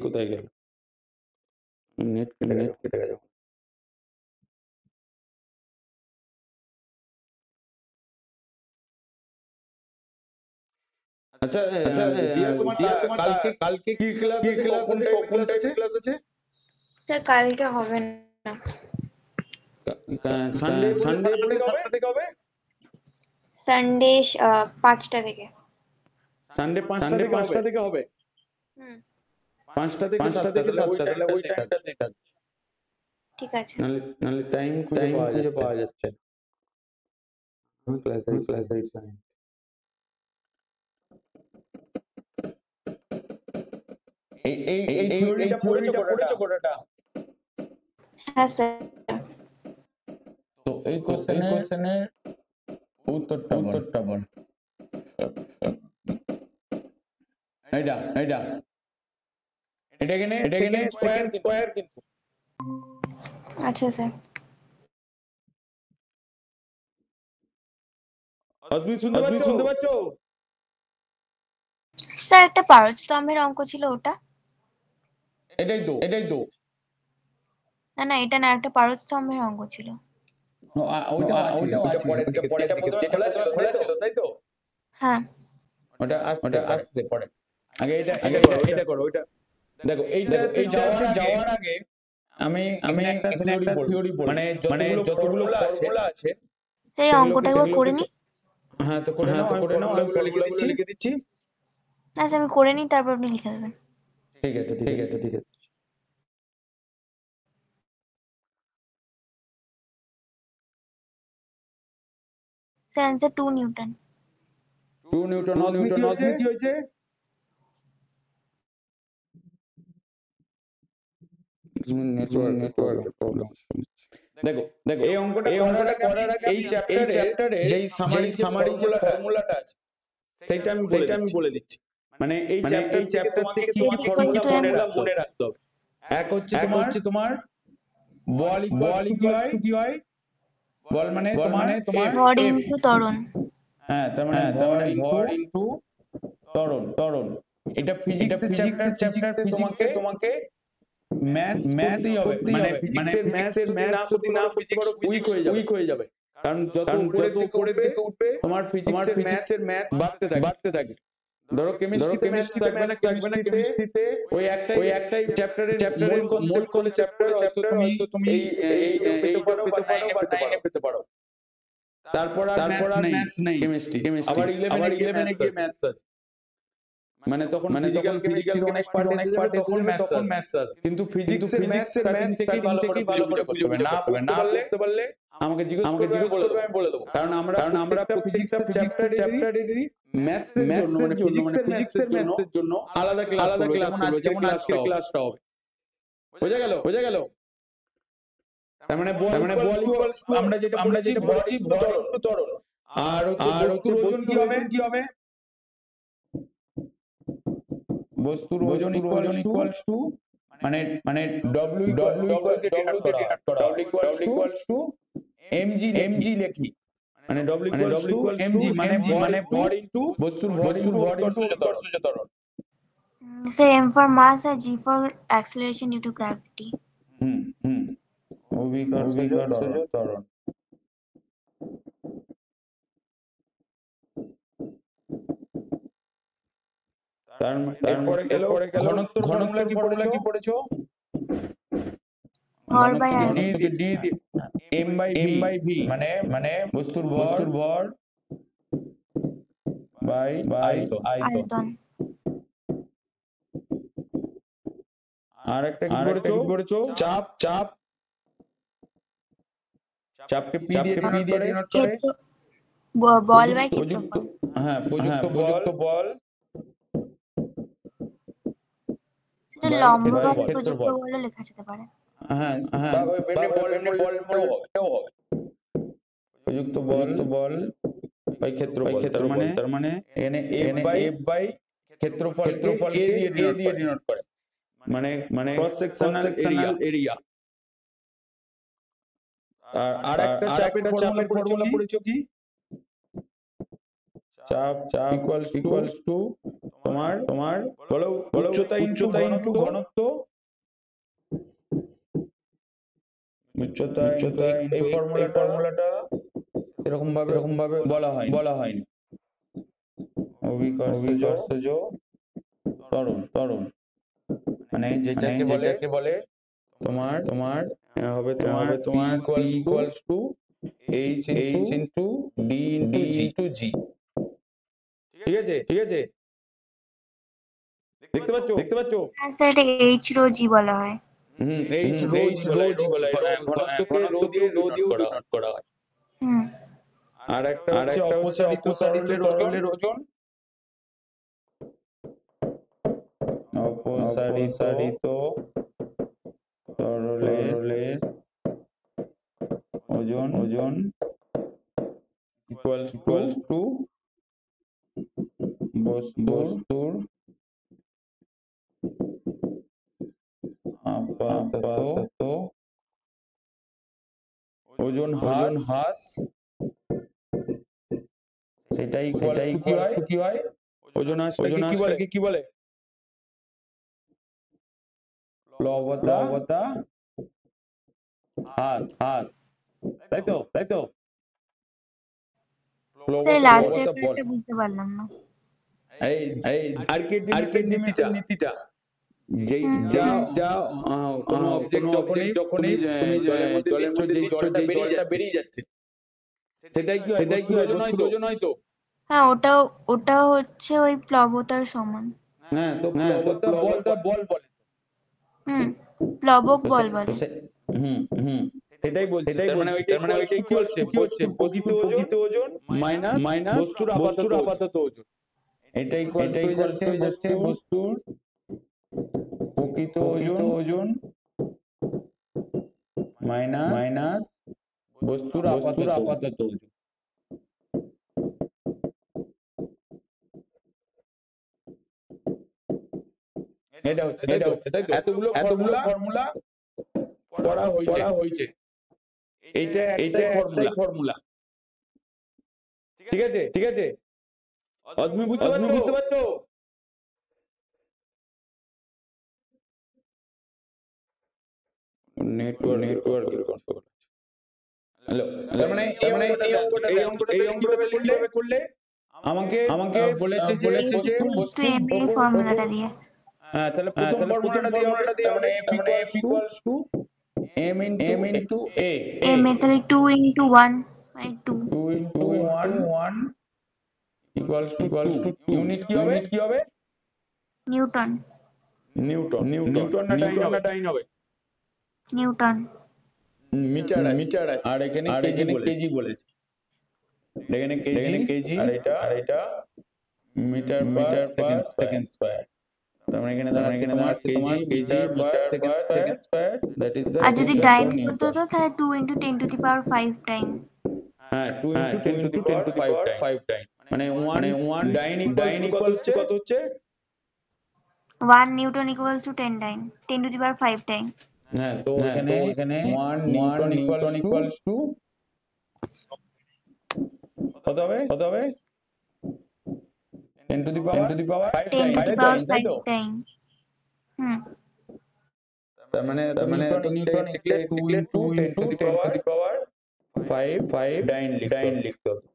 কোথায় গেল? নেট কেটে গেল। আচ্ছা দিয়া তোমার কালকে কি ক্লাস আছে? কোন টাইপের ক্লাস আছে? স্যার কালকে হবে না। সানডে থেকে হবে? সানডে 5টা থেকে। সানডে 5টা থেকে হবে? 5টা থেকে 7টা, তাহলে ওই টাইমটাতেই থাকবে। ঠিক আছে। নালে টাইম খুঁজে পাওয়া যাচ্ছে না। আমি ক্লাসে এই থিওরিটা পড়েছো কোনটা? হ্যাঁ স্যার। তো এই কোশ্চেনের উত্তরটা বল। এটা এখানে সেকেন্ড স্কয়ার কিন্তু। আচ্ছা স্যার। অসমি শুনতে পাচ্ছো? স্যার একটা পারস্তম্ভের অঙ্ক ছিল ওটা? এটাই তো। না এটা না, একটা পারস্তম্ভের অঙ্ক ছিল। ওইটাও আছে পরের দিকে খোলা ছিল তাই তো? হ্যাঁ। ওটা আসছে পরে। আগে এটা করো ওইটা। দেখো এই যাওয়ার আগে আমি একটা থিওরি বলবো। মানে যতগুলো ফর্মুলা আছে সেই অঙ্কটা একবার করে নি। হ্যাঁ তো করে নাও, আমি লিখে দিচ্ছি। আচ্ছা আমি করে নিই, তারপর আপনি লিখে দেবেন। ঠিক আছে। Sir answer 2 Newton. 2 নিউটন। কি হয়েছে? Network problem. দেখো এই অঙ্কটা করার আগে এই চ্যাপ্টারে যেই সামারি যে ফর্মুলাটা আছে সেটা আমি বলে দিচ্ছি। মানে এই চ্যাপ্টার থেকে কি কি ফর্মুলা মনে রাখতে হবে। এক হচ্ছে তোমার বল ইকুয়ালস টু কি হয়? বল মানে তোমার ভর ইনটু ত্বরণ। হ্যাঁ, তার মানে ভর ইনটু ত্বরণ। এটা ফিজিক্সের চ্যাপ্টার তোমাকে ম্যাথস করতেই হবে। মানে ফিজিক্সের ম্যাথস যদি না করতে পারো ফিজিক্স উইক হয়ে যাবে। কারণ যত উপরের দিকে উঠবে তোমার ফিজিক্সের ম্যাথস বাড়তে থাকবে। ধরো কেমিস্ট্রিতে ম্যাথস থাকবে না, কেমিস্ট্রিতে ওই একটাই চ্যাপ্টারের মূল কনসেপ্ট হয়তো তুমি এইটা পেতে পারো বা 9 পেতে পারো। তারপর আর ম্যাথস নেই কেমিস্ট্রি। আবার 11 গিয়ে ম্যাথস আছে। মানে তখন ফিজিক্যাল কেমিস্ট্রির অনেক পার্ট এসে যাবে, তখন ম্যাথস আছে। কিন্তু ফিজিক্সের ম্যাথস স্টার্টিং থেকেই ভালো করে বুঝে করতে হবে। না বুঝতে পারলে আমাকে জিজ্ঞেস করবে, আমি বলে দেবো। কারণ আমরা প্রত্যেকটা চ্যাপ্টারেরই ম্যাথসের জন্য মানে ফিজিক্সের ম্যাথসের জন্য আলাদা ক্লাস করব, যেমন আজকের ক্লাসটা হবে। বোঝা গেল? তার মানে বল ইকুয়ালস টু আমরা যেটা বলেছি ভর ইনটু ত্বরণ। আর বস্তুর ওজন কি হবে? বস্তুর ওজন ইকুয়ালস টু মানে W দিয়ে ডিনোট করা। W ইকুয়ালস টু mg লিখি। মানে W ইকুয়ালস টু mg মানে ভর ইনটু বস্তুর ভর ইনটু উৎকর্ষজ ত্বরণ। স্যার m for mass আর g for acceleration due to gravity। অভিকর্ষজ ত্বরণ। এরপরে গেল ঘনত্বর ফর্মুলা কি পড়েছো? ভর by d m by v মানে বস্তুর ভর বাই আয়তন। আর একটা কি পড়েছো? চাপকে p দিয়ে ডিনোট করে। বল বাই ক্ষেত্রফল। হ্যাঁ, প্রযুক্ত বল সেটা লম্ব বাই প্রযুক্ত বলও লেখা যেতে পারে। হ্যাঁ, এমনি বল হবে। প্রযুক্ত বল বাই ক্ষেত্রফল। তার মানে এখানে f বাই ক্ষেত্রফলকে a দিয়ে ডিনোট করে। মানে ক্রস সেকশনাল এরিয়া। আর একটা চাপের ফর্মুলা পড়েছো কি? চাপ ইকুয়ালস টু তোমার তোমার বলো উচ্চতা ইনটু ঘনত্ব উচ্চতা এই ফর্মুলাটা এরকম ভাবে বলা হয়নি অভিকর্ষজ ত্বরণ মানে যেটাকে বলে তোমার হবে তোমার P equals to H into D into G ঠিক আছে দেখতে পাচ্ছো হ্যাঁ স্যার এটা এইচ রো জি বলা হয়। H রো জি বলা হয় ঘনত্বকে রো দিয়ে ডিনোট করা হয় হুম আর একটা হচ্ছে অপসারিত তরলের ওজন অপসারিত তরলের ওজন ইকুয়ালস টু বস্তুর আপাতত ওজন হ্রাস সেটাই কি হয় ওজন হ্রাসটাকে কি বলে প্লবতা হ্রাস তাই তো স্যার লাস্টের পার্টটা বুঝতে পারলাম না। এই আর্কিমিডিসের নীতিটা যেই যা কোনো অবজেক্ট যখনই তুমি জলের মধ্যে দিচ্ছ যে জলটা বেরিয়ে যাচ্ছে সেটাই কি হয় বস্তুর ওজন হয় তো হ্যাঁ ওটা হচ্ছে ওই প্লবতার সমান। হ্যাঁ তো প্লবতা বল বলে হুম প্লবক বল বলে। সেটাই বলছি তার মানে ওইটাই কি হচ্ছে প্রকৃত ওজন মাইনাস বস্তুর আপাতত ওজন এটাই ইকুয়ালস হয়ে যাচ্ছে বস্তুর প্রকৃত ওজন মাইনাস বস্তুর আপাতত ওজন এটা হচ্ছে তাই তো এতগুলো ফর্মুলা পড়া হয়েছে এইটা একটাই ফর্মুলা ঠিক আছে তুমি বুঝতে পারছো নেটওয়ার্কের কন্ট্রোল হ্যালো তার মানে এই অঙ্কটা কিভাবে করলে আমাকে বলেছে যে টু এম এর ফর্মুলাটা দিয়ে। হ্যাঁ তাহলে প্রথম ফর্মুলাটা দিয়ে হবে তার মানে F equals to m into a m a তাহলে 2 ইনটু 1 মানে 2। 2 ইনটু 1 ইকুয়ালস টু 2 ইউনিট কি হবে নিউটন নিউটন না ডাইন হবে নিউটন মিটার আছে আর এখানে কেজি বলেছে এখানে কেজি আর এটা মিটার পার সেকেন্ড স্কয়ার তার মানে এখানে দাঁড়াচ্ছে তোমার KG metre per second square that is the আর যদি ডাইন করতে হতো তাহলে 2 into 10 to the power 5 time. হ্যাঁ 2 into 10 to the power 5 time মানে 1 ডাইন ইকুয়ালস কত হচ্ছে 1 newton equals to 10 time 10 to the power 5 time. হ্যাঁ তো এখানে 1 নিউটন ইকুয়ালস টু কত হবে 10 to the power 10 to the power 5 time. তার মানে নিউটন লিখলে 2 ইনটু 10 টু দি পাওয়ার 5 ডাইন লিখতে হবে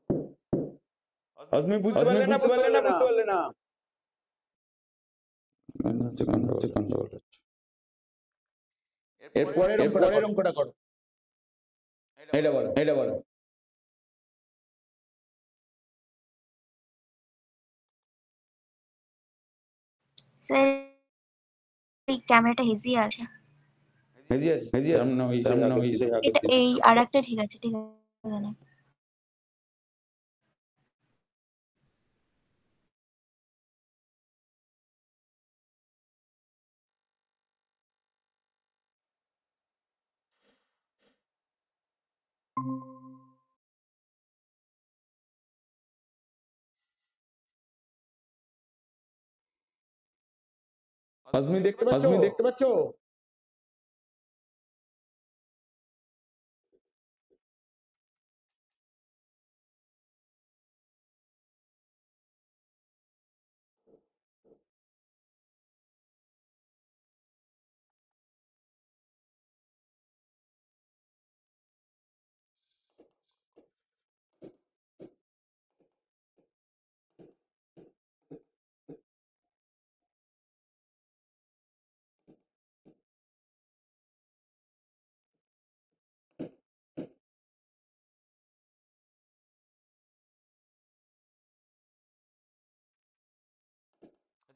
তুমি বুঝতে পারলে না এর পরের অঙ্কটা করো এটা বলো স্যার এই ক্যামেরাটা হেজি আছে। হেজি সামনে হইছে এটা এই আরেকটা ঠিক আছে না। আজমি দেখতে পাচ্ছো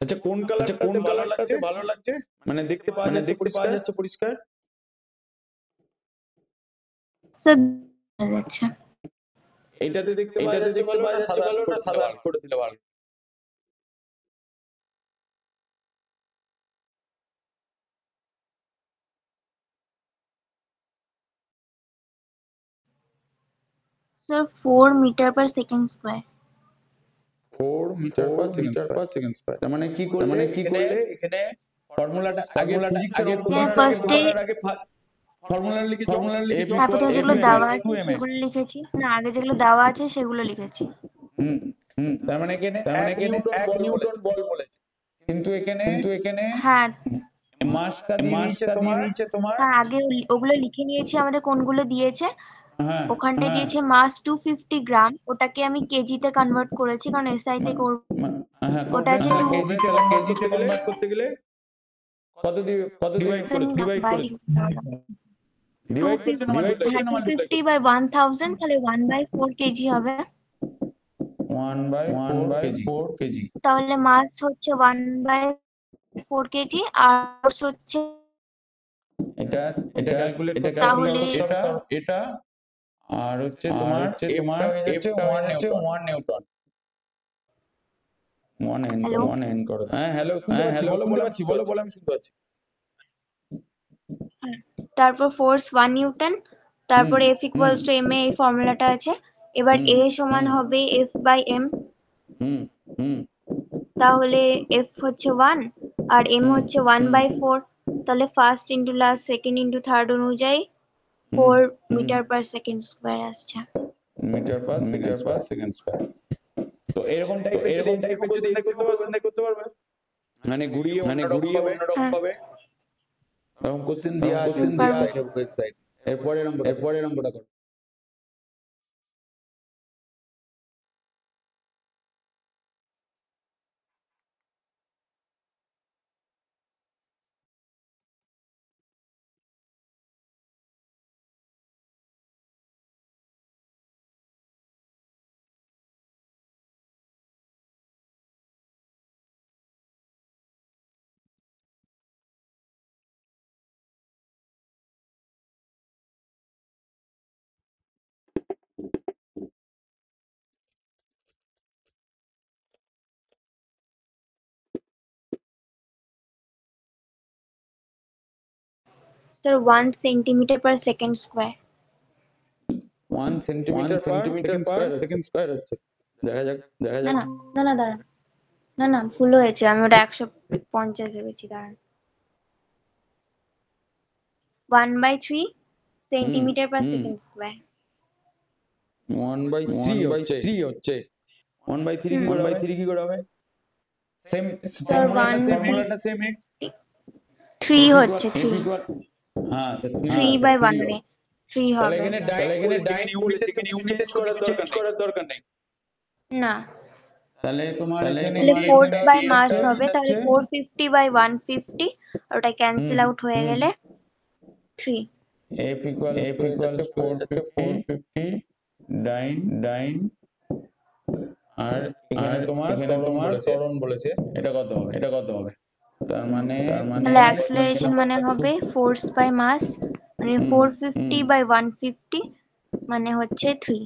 আচ্ছা কোন কালারটাতে ভালো লাগছে মানে দেখতে পাওয়া যাচ্ছে পরিষ্কার স্যার আচ্ছা এটাতে দেখতে পাওয়া যাচ্ছে ভালো না সাদা করে দিলে ভালো sir 4 metre per second square 4 metre per second square তার মানে কি করলে এখানে ফর্মুলাটা আগে ফিজিক্সের অঙ্ক করার আগে ফর্মুলা লিখেছো হ্যাঁ প্রথমে যেগুলো দেওয়া আছে সেগুলো লিখেছি না আগে যেগুলো দেওয়া আছে সেগুলো লিখেছি তার মানে এখানে 1 নিউটন বল বলেছে কিন্তু এখানে হ্যাঁ মাসটা দিয়ে নিচে তোমার হ্যাঁ আগে ওগুলো লিখে নিয়েছি আমাদের কোনগুলো দিয়েছে হ্যাঁ ওখানটায় দিয়েছে মাস 250 গ্রাম ওটাকে আমি কেজিতে কনভার্ট করেছি কারণ এসআই তে করব হ্যাঁ ওটা আছে কেজিতে কনভার্ট করতে গেলে কত ডিভাইড করে ডিভাইড করছে না মাল্টিপ্লাই 250 বাই 1000 তাহলে 1/4 কেজি হবে 1/4 কেজি তাহলে মাস হচ্ছে 1/4 কেজি আর ফোর্স হচ্ছে এটা ক্যালকুলেট তাহলে এটা আর হচ্ছে তোমার হয়ে যাচ্ছে 1 নিউটন 1 n করো হ্যাঁ হ্যালো বলো আমি শুনতে পাচ্ছি তারপর ফোর্স 1 নিউটন তারপরে F ইকুয়ালস টু ma এই ফর্মুলাটা আছে এবার a সমান হবে F বাই m তাহলে F হচ্ছে 1 আর m হচ্ছে 1/4 তাহলে first into last second into third অনুযায়ী 4 মিটার পার সেকেন্ড স্কয়ার আসছে মিটার পার সেকেন্ড স্কয়ার তো এরকম টাইপের যদি করতে পারবে মানে ঘুরিয়ে অন্যরকম ভাবে এরকম কোশ্চেন দেয়া আছে ওয়েবসাইট এরপরের অঙ্কটা করো স্যার 1 সেন্টিমিটার পার সেকেন্ড স্কয়ার 1 সেন্টিমিটার পার সেকেন্ড স্কয়ার হচ্ছে দেখা যাক দাঁড়ান না ভুল হয়েছে আমি ওটা 150 ভেবেছি দাঁড়ান 1/3 সেন্টিমিটার পার সেকেন্ড স্কয়ার 1/3 হচ্ছে 1/3 কি করে হবে সেম স্যার ফর্মুলাটা সেম 3 হচ্ছে 3 হ্যাঁ 3/1 এ 3 তাহলে হবে এখানে ডাইরেক্ট ইউনিটে করার দরকার নেই না তাহলে তোমার তাহলে ফোর্স বাই মাস হবে তাহলে 450/150 আর ওটা ক্যান্সেল আউট হয়ে গেলে 3 F equals 450 ডাইন আর এখানে তোমার ত্বরণ বলেছে এটা কত হবে তার মানে তাহলে অ্যাক্সিলারেশন মানে হবে ফোর্স বাই মাস মানে 450/150 মানে হচ্ছে 3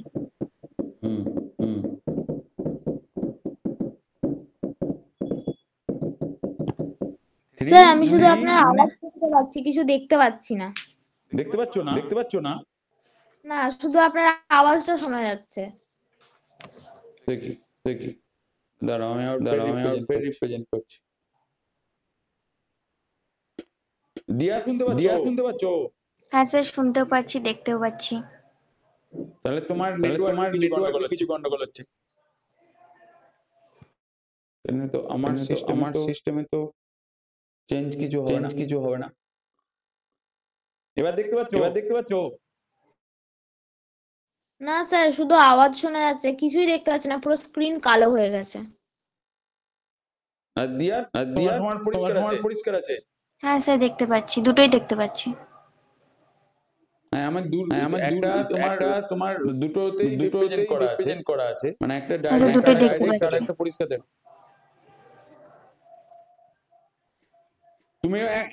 স্যার আমি শুধু আপনার আওয়াজ শুনতে পাচ্ছি কিছু দেখতে পাচ্ছি না দেখতে পাচ্ছ না না শুধু আপনার আওয়াজটা শোনা যাচ্ছে দেখি দাঁড়াও আমি আউটপুট রিপ্রেজেন্ট করছি দিয়া শুনতে পাচ্ছো হ্যাঁ স্যার শুনতেও পাচ্ছি দেখতেও পাচ্ছি তাহলে তোমার নেটওয়ার্ক কিছু গন্ডগোল হচ্ছে তো আমার সিস্টেমে তো চেঞ্জ কিছু হবে না এবার দেখতে পাচ্ছো না স্যার শুধু আওয়াজ শোনা যাচ্ছে কিছুই দেখতে পাচ্ছি না পুরো স্ক্রিন কালো হয়ে গেছে আর দিয়া তোমার পরিষ্কার আছে হ্যাঁ স্যার দেখতে পাচ্ছি দুটোই দেখতে পাচ্ছি হ্যাঁ আমার তোমার দুটোতেই রিপ্রেজেন্ট করা আছে মানে একটা দুটোই দেখতে ডাইরেক্ট আর পাচ্ছি একটা পরিষ্কার দেখো তুমি এক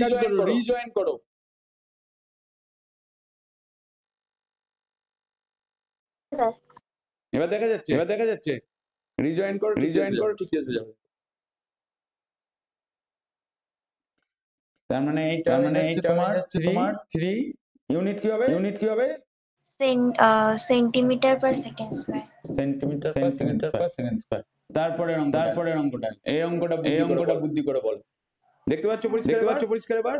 কাজ করো রিজয়েন করো। স্যার এবার দেখা যাচ্ছে রিজয়েন করো ঠিক এসে যাবে। তার মানে এইটা হচ্ছে তোমার 3 ইউনিট কি হবে সেন্টিমিটার পার সেকেন্ড স্কয়ার। সেন্টিমিটার পার সেকেন্ড স্কয়ার। তারপরের অঙ্কটা এই অঙ্কটা বুদ্ধি করে বল। দেখতে পাচ্ছ পরিষ্কার এবার?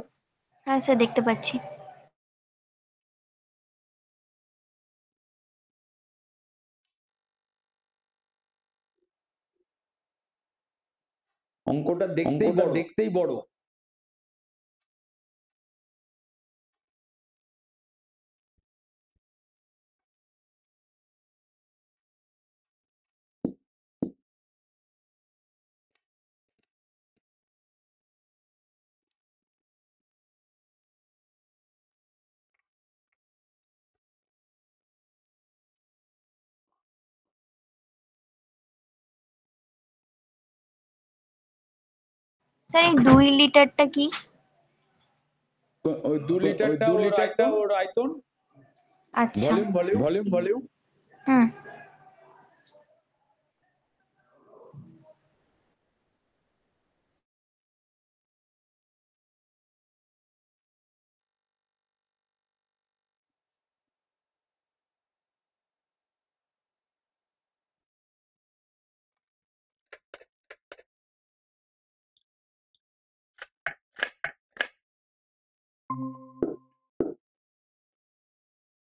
হ্যাঁ স্যার দেখতে পাচ্ছি। অঙ্কটা দেখতেই বড়। স্যার এই 2 লিটারটা কি? ওই 2 লিটারটা ওর আয়তন। আচ্ছা ভলিউম। হুম।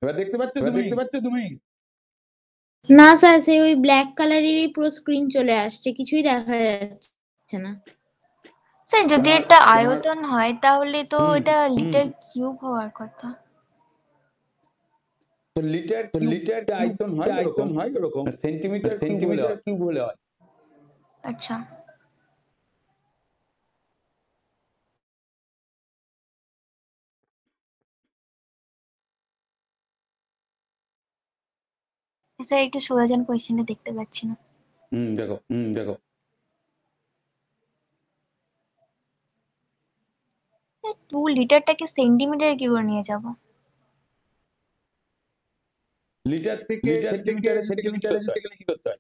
এবার দেখতে পাচ্ছ তুমি? না স্যার, সেই ওই ব্ল্যাক কালারেরই পুরো স্ক্রিন চলে আসছে, কিছুই দেখা যাচ্ছে না। স্যার যদি এটা আয়তন হয় তাহলে তো এটা লিটার কিউব হওয়ার কথা। তো লিটার আয়তন হয় এরকম, সেন্টিমিটার কিউব হলে হয়। আচ্ছা স্যার একটু সোজাজান কোয়েশ্চেনটা দেখতে পাচ্ছি না। দেখো 2 লিটারটাকে সেন্টিমিটারে কি করে নিয়ে যাব? লিটার থেকে সেন্টিমিটারে যেতে গেলে কি করতে হয়?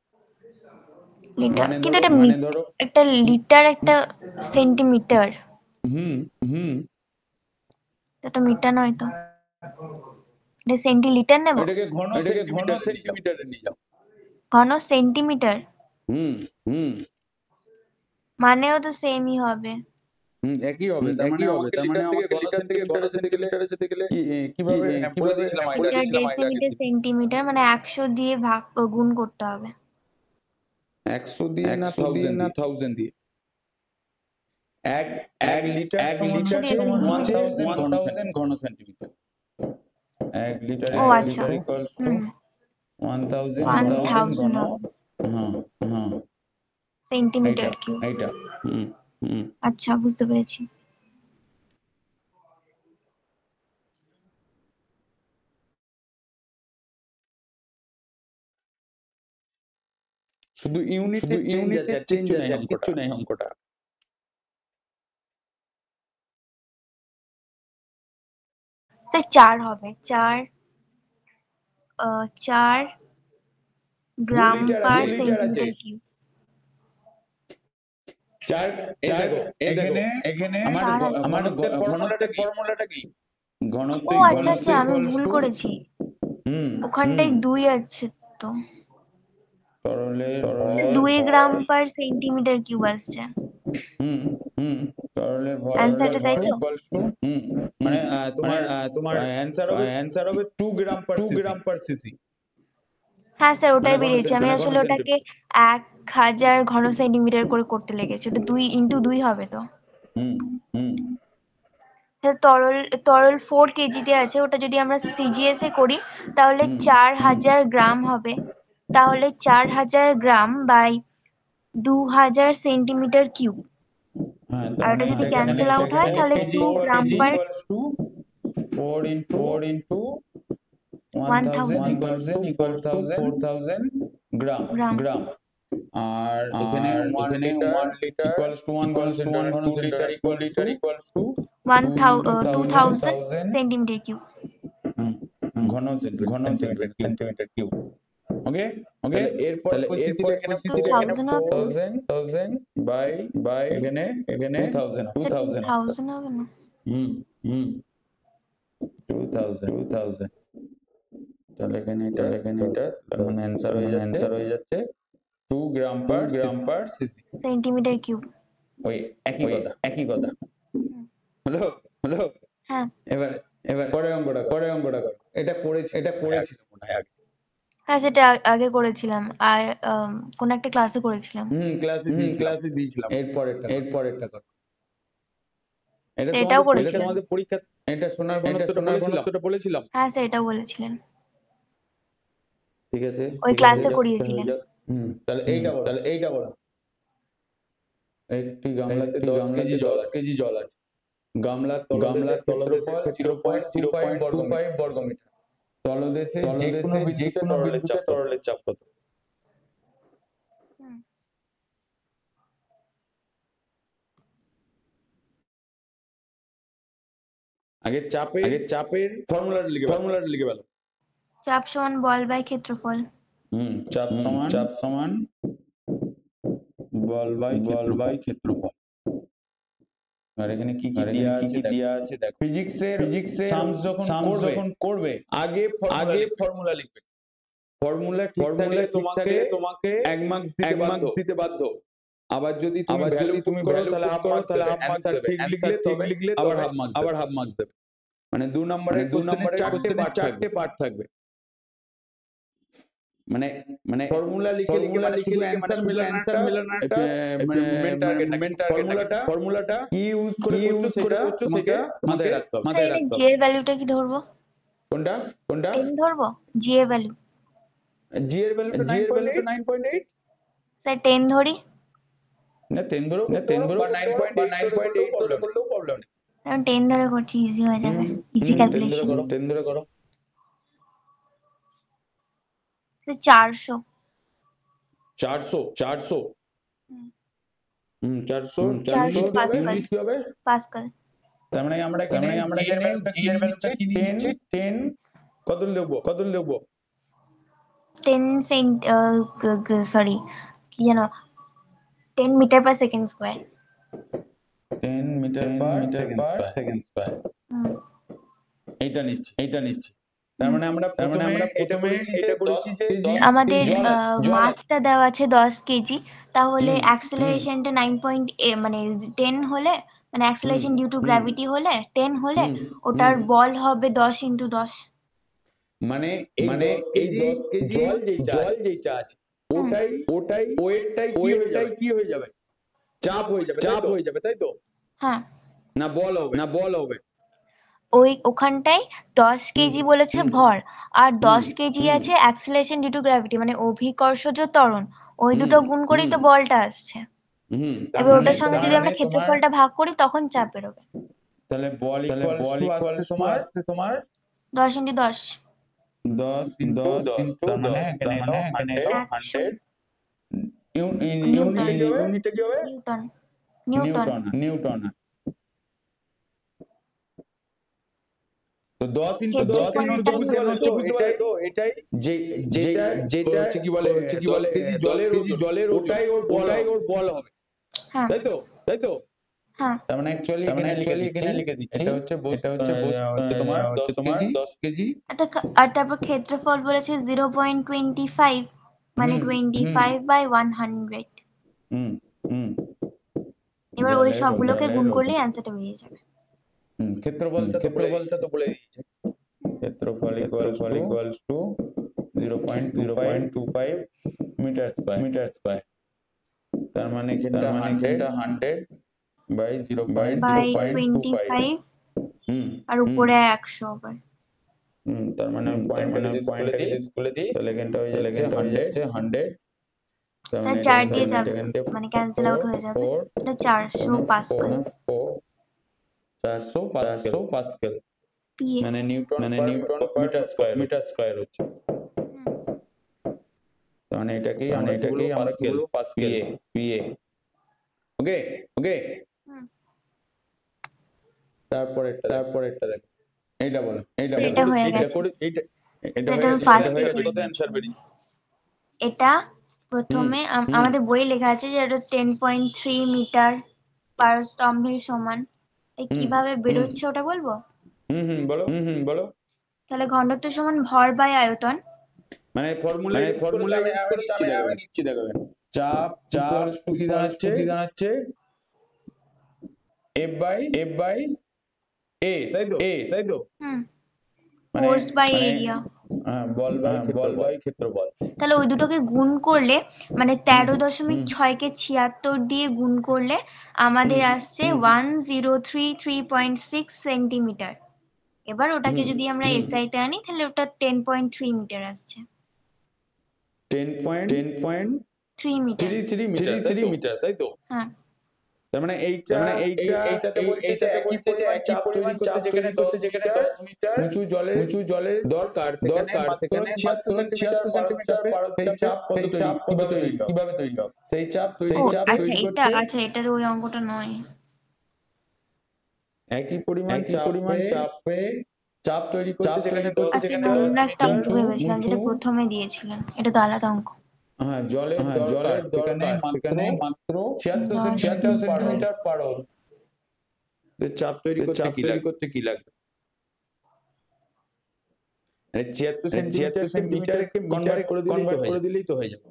লিটার মানে কিন্তু এটা ধরো একটা লিটার একটা সেন্টিমিটার, হুম এটা মিটার নয় তো, এটা সেন্টিলিটার নেব। এটাকে ঘন সেন্টিমিটারে নিয়ে যাও। ঘন সেন্টিমিটার হুম মানেও তো সেমই হবে। একই হবে। তার মানে আমাকে লিটার থেকে ঘন সেন্টিমিটারে যেতে গেলে কিভাবে বলে দিয়েছিলাম লিটার ডেসিমিটার সেন্টিমিটার মানে 100 দিয়ে গুণ করতে হবে। 100 দিয়ে না 1000 দিয়ে? এক লিটার সমান হচ্ছে 1000 ঘন সেন্টিমিটার। 1 লিটার ও আচ্ছা ইকুয়ালস টু হুম 1000 ঘন। 1000 হ্যাঁ সেন্টিমিটার কিউব। এইটা হুম আচ্ছা বুঝতে পেরেছি। শুধু ইউনিটের চেঞ্জ আছে, কিচ্ছু নাই অঙ্কটা। স্যার 4 হবে 4 গ্রাম পার সেন্টিমিটার কিউব। 4 এখানে আমার ফর্মুলাটা কি? ও আচ্ছা আমি ভুল করেছি, ওখানটায় 2 আছে তো, তরলের 2 গ্রাম পার সেন্টিমিটার কিউব আসছে তরলের ভর অ্যান্সারটা, তাই তো? মানে তোমার অ্যানসার হবে 2 গ্রাম পার সিসি। হ্যাঁ স্যার ওটাই মানে বেরিয়েছে, আমি আসলে ওটাকে 1000 ঘন সেন্টিমিটার করে করতে লেগেছে, ওটা 2 ইন্টু 2 হবে তো। তরল 4 কেজিতে আছে, ওটা যদি আমরা সিজিএস এ করি তাহলে 4000 গ্রাম হবে, তাহলে 4000 গ্রাম বাই 2000 সেন্টিমিটার কিউব। আর ওটা যদি ক্যান্সেল আউট হয় তাহলে 2 গ্রাম পার 4 into 1000 equals to 4000 গ্রাম। আর এখানে 1 লিটার ইকুয়ালস টু 1 ঘনসেন্টিমিটার 2 litre equals to 2000 centimetre cube. ঘনসেন্টিমিটার কিউব। ওকে ওকে, এরপর পরিস্থিতিটা এখানে 1000 বাই এখানে 2000 2000 হবে না? 2000 তাহলে এখানে এটা মানে অ্যানসার হয়ে যাচ্ছে 2 গ্রাম পার সিসি সেন্টিমিটার কিউব। ওই একই কথা হলো হ্যাঁ এবার পরে অঙ্কটা কর। এটা করেছিল মনে হয় আগে। হ্যাঁ, সেটা আগে করেছিলাম, আর কোন একটা ক্লাসে করেছিলাম। ক্লাসে দিয়েছিলাম। এরপরেরটা কর। এটা সেটাও করেছিলাম। তোমাদের পরীক্ষা, এটা সোনার ঘনত্বটা বলেছিলাম। হ্যাঁ, সেটাও বলেছিলেন, ঠিক আছে, ওই ক্লাসে করিয়েছিলেন। তাহলে এইটা বলো। একটি গামলাতে 10 কেজি জল আছে। গামলার তলদেশের ক্ষেত্রফল 0.25 বর্গমিটার। তলদেশে যে কোনো বিন্দুতে তরলের চাপ কত? আগে চাপের ফর্মুলাটা লিখে বলো। চাপ সমান বল বাই ক্ষেত্রফল। চাপ সমান বল বাই ক্ষেত্রফল। আর এখানে কি দেয়া আছে দেখো। ফিজিক্সের সামস যখন করবে আগে ফর্মুলা লিখবে। ফর্মুলা ঠিক থাকলে তোমাকে 1 মার্কস দিতে বাধ্য। আবার যদি তুমি ভ্যালু করো তাহলে হাফ মার্কস দেবে। অ্যানসার ঠিক লিখলে আবার হাফ মার্কস দেবে। মানে 2 নম্বরের কোশ্চেনে 4টে পার্ট থাকবে। মানে ফর্মুলা লিখে মানে শুধু অ্যানসার মিলানোটা মেন টার্গেট। ফর্মুলাটা কি ইউজ করে করছো সেটা মাথায় রাখতে হবে। জি এর ভ্যালুটা কি ধরবো? কোনটা 10 ধরবো। জি এর ভ্যালু জি এর ভ্যালুটা 9.8। স্যার 10 ধরি। না 10 ধরো বা 9.8 ধরলেও প্রবলেম নেই। কারণ 10 ধরে করছি, ইজি হয়ে যাবে, ইজি ক্যালকুলেশন। 10 ধরে করো। 400 ইউনিট কি হবে? পাস্কাল। তার মানে আমরা এখানে জি এর ভ্যালুটা কি নিয়েছি? 10 কত লিখবো? 10 সরি কি জানো, 10 metre per second square. 10 metre per second square. এইটা নিচ্ছি। তার মানে আমরা প্রথমে এটা করেছি যে আমাদের মাসটা দেওয়া আছে 10 কেজি, তাহলে অ্যাক্সেলারেশনটা 9.8 মানে 10 হলে, মানে অ্যাক্সেলারেশন ডিউ টু গ্র্যাভিটি হলে 10 হলে ওটার বল হবে 10 × 10। মানে এই 10 কেজি যেটা আছে ওটাই ওয়েটটাই কি হয়ে যাবে? চাপ হয়ে যাবে তাই তো? হ্যাঁ, না বল হবে। ওই ওখানটায় 10 কেজি বলেছে ভর, আর 10 কেজি আছে অ্যাক্সেলারেশন ডিউ টু গ্র্যাভিটি মানে অভিকর্ষজ ত্বরণ, ওই দুটো গুণ করেই তো বলটা আসছে। এবার ওটার সঙ্গে যদি আমরা ক্ষেত্রফলটা ভাগ করি তখন চাপ বেরোবে। তাহলে বল ইকুয়ালস টু আসছে তোমার 10 × 10 তার মানে এখানে 100 ইউনিটে কি হবে? নিউটন। তো 10 × 10 কেন বুঝতে পারলে তো? এটাই যেটা হচ্ছে কি বলে 10 কেজি জলের ওটাই ওর বল হবে। হ্যাঁ, তাই তো? হ্যাঁ। তার মানে অ্যাকচুয়ালি এখানে লিখে দিচ্ছি। এটা হচ্ছে তোমার 10 কেজি। আর তারপর ক্ষেত্রফল বলেছে 0.25 মানে 25/100। এবার ওই সবগুলোকে গুণ করলেই অ্যানসারটা বেরিয়ে যাবে। ক্ষেত্রফলটা তো বলে দিয়েছে। ক্ষেত্রফল ইকুয়ালস টু 0.25 মিটার স্কয়ার। তার মানে এটা 100 বাই 0.25 আর উপরে 100 আবার। তার মানে পয়েন্টটাকে যদি তুলে দিই তাহলে এখানটা হয়ে যাচ্ছে 100। তার মানে 4 দিয়ে যাবে, মানে ক্যান্সেল আউট হয়ে যাবে। এটা 400 পাস্কাল। 400 পাস্কাল মানে নিউটন মিটার স্কয়ার হচ্ছে। মানে এটাকেই আমরা কি বলবো পাস্কেল পিএ ওকে ওকে হুম। তারপরেরটা দেখ এইটা বলো এটা হয়ে গেছে। এটা সেটা হয়ে ফার্স্ট গেছে কত অ্যানসার বেরিয়ে এটা প্রথমে আমাদের বই লেখা আছে যে এটা 10.3 মিটার পার স্তম্ভের সমান। কিভাবে বেরোচ্ছে ওটা বলবো? বলো তাহলে ঘনত্ব সমান ভর বাই আয়তন। মানে ফর্মুলা ইউজ করে আমি লিখছি দেখো চাপ ইকুয়ালস টু কি দাঁড়াচ্ছে F বাই A তাই তো হুম। মানে ফোর্স বাই এরিয়া। হ্যাঁ বল বাই ক্ষেত্রফল। তাহলে ওই দুটোকে গুণ করলে মানে 13.6 কে 76 দিয়ে গুণ করলে আমাদের আসছে 1033.6 সেন্টিমিটার। এবার ওটাকে যদি আমরা এসআই তে আনি তাহলে ওটা 10.3 মিটার আসছে। 10.3 মিটার তাই তো? হ্যাঁ। তার মানে এইটাতে বলছে যে একই পরিমাণ চাপ তৈরি করতে যেখানে 10 মিটার উঁচু জলের দরকার সেখানে মাত্র 76 সেন্টিমিটার পারদ চাপ কিভাবে তৈরি হবে সেই চাপ তৈরি করতে আচ্ছা এটা তো ওই অঙ্কটা নয়। একই পরিমাণ চাপ তৈরি করতে যেখানে 10 আমরা একটা অঙ্ক ভেবেছিলাম যেটা প্রথমে দিয়েছিলেন, এটা তো আলাদা অঙ্ক। হ্যাঁ জলের দরকার সেখানে মাত্র 76 সেন্টিমিটার পারদ চাপ তৈরি করতে কি লাগবে? 76 সেন্টিমিটারকে মিটারে করে দিলেই তো হয়ে যাবে।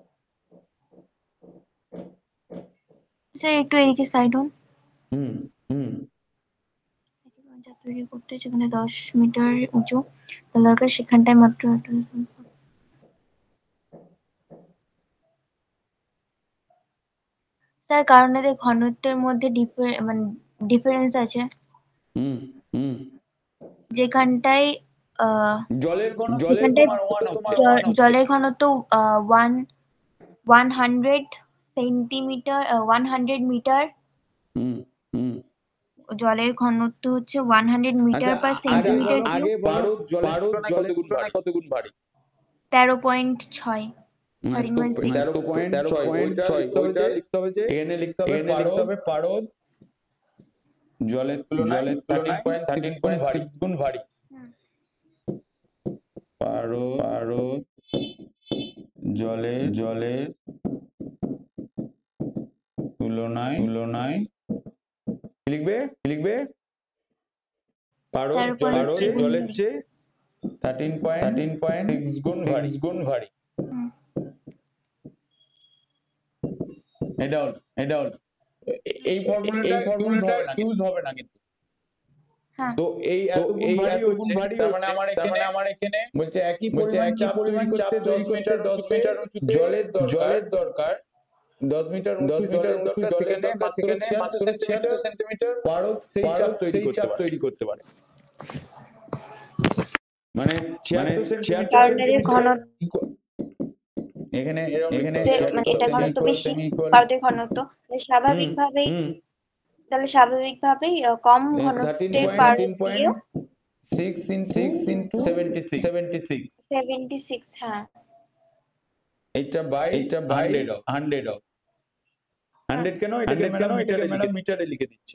স্যার একটু এদিকে সাইড হন। যা তৈরি করতে যেখানে 10 মিটার উঁচু দরকার সেখানটায় মাত্র স্যার কারণ এদের ঘনত্বের মধ্যে মানে ডিফারেন্স আছে। যেখানটায় জলের ঘনত্ব জলের ঘনত্ব 100 সেন্টিমিটার 100 মিটার। জলের ঘনত্ব হচ্ছে 100 মিটার পার সেন্টিমিটার আগে পারদ জলের তুলনায় কত গুণ ভারী? 13.6 ওইটা লিখতে হবে যে এখানে লিখতে হবে পারদ জলের তুলনায় 13.6 গুণ ভারী। পারদ জলের তুলনায় লিখবে পারদ জলের চেয়ে 13.6 গুণ ভারী। এটা হলো এই ফর্মুলাটা ইউজ হবে না কিন্তু। তো এই এত গুণ ভারী হচ্ছে তার মানে আমার এখানে বলছে একই পরিমাণ চাপ তৈরি করতে 10 মিটার উঁচুতে জলের দরকার 10 মিটার উঁচু সেখানে মাত্র 76 সেন্টিমিটার পারদ সেই চাপ তৈরি করতে পারে। মানে 76 সেন্টিমিটার এখানে এটা ঘনত্ব বেশি পারদের ঘনত্ব স্বাভাবিকভাবেই কম ঘনত্বের পারদ দিয়েও 6 into 76 হ্যাঁ এটা বাই 100 কেন এটাকে ম্যাডাম মিটারে লিখে দিচ্ছি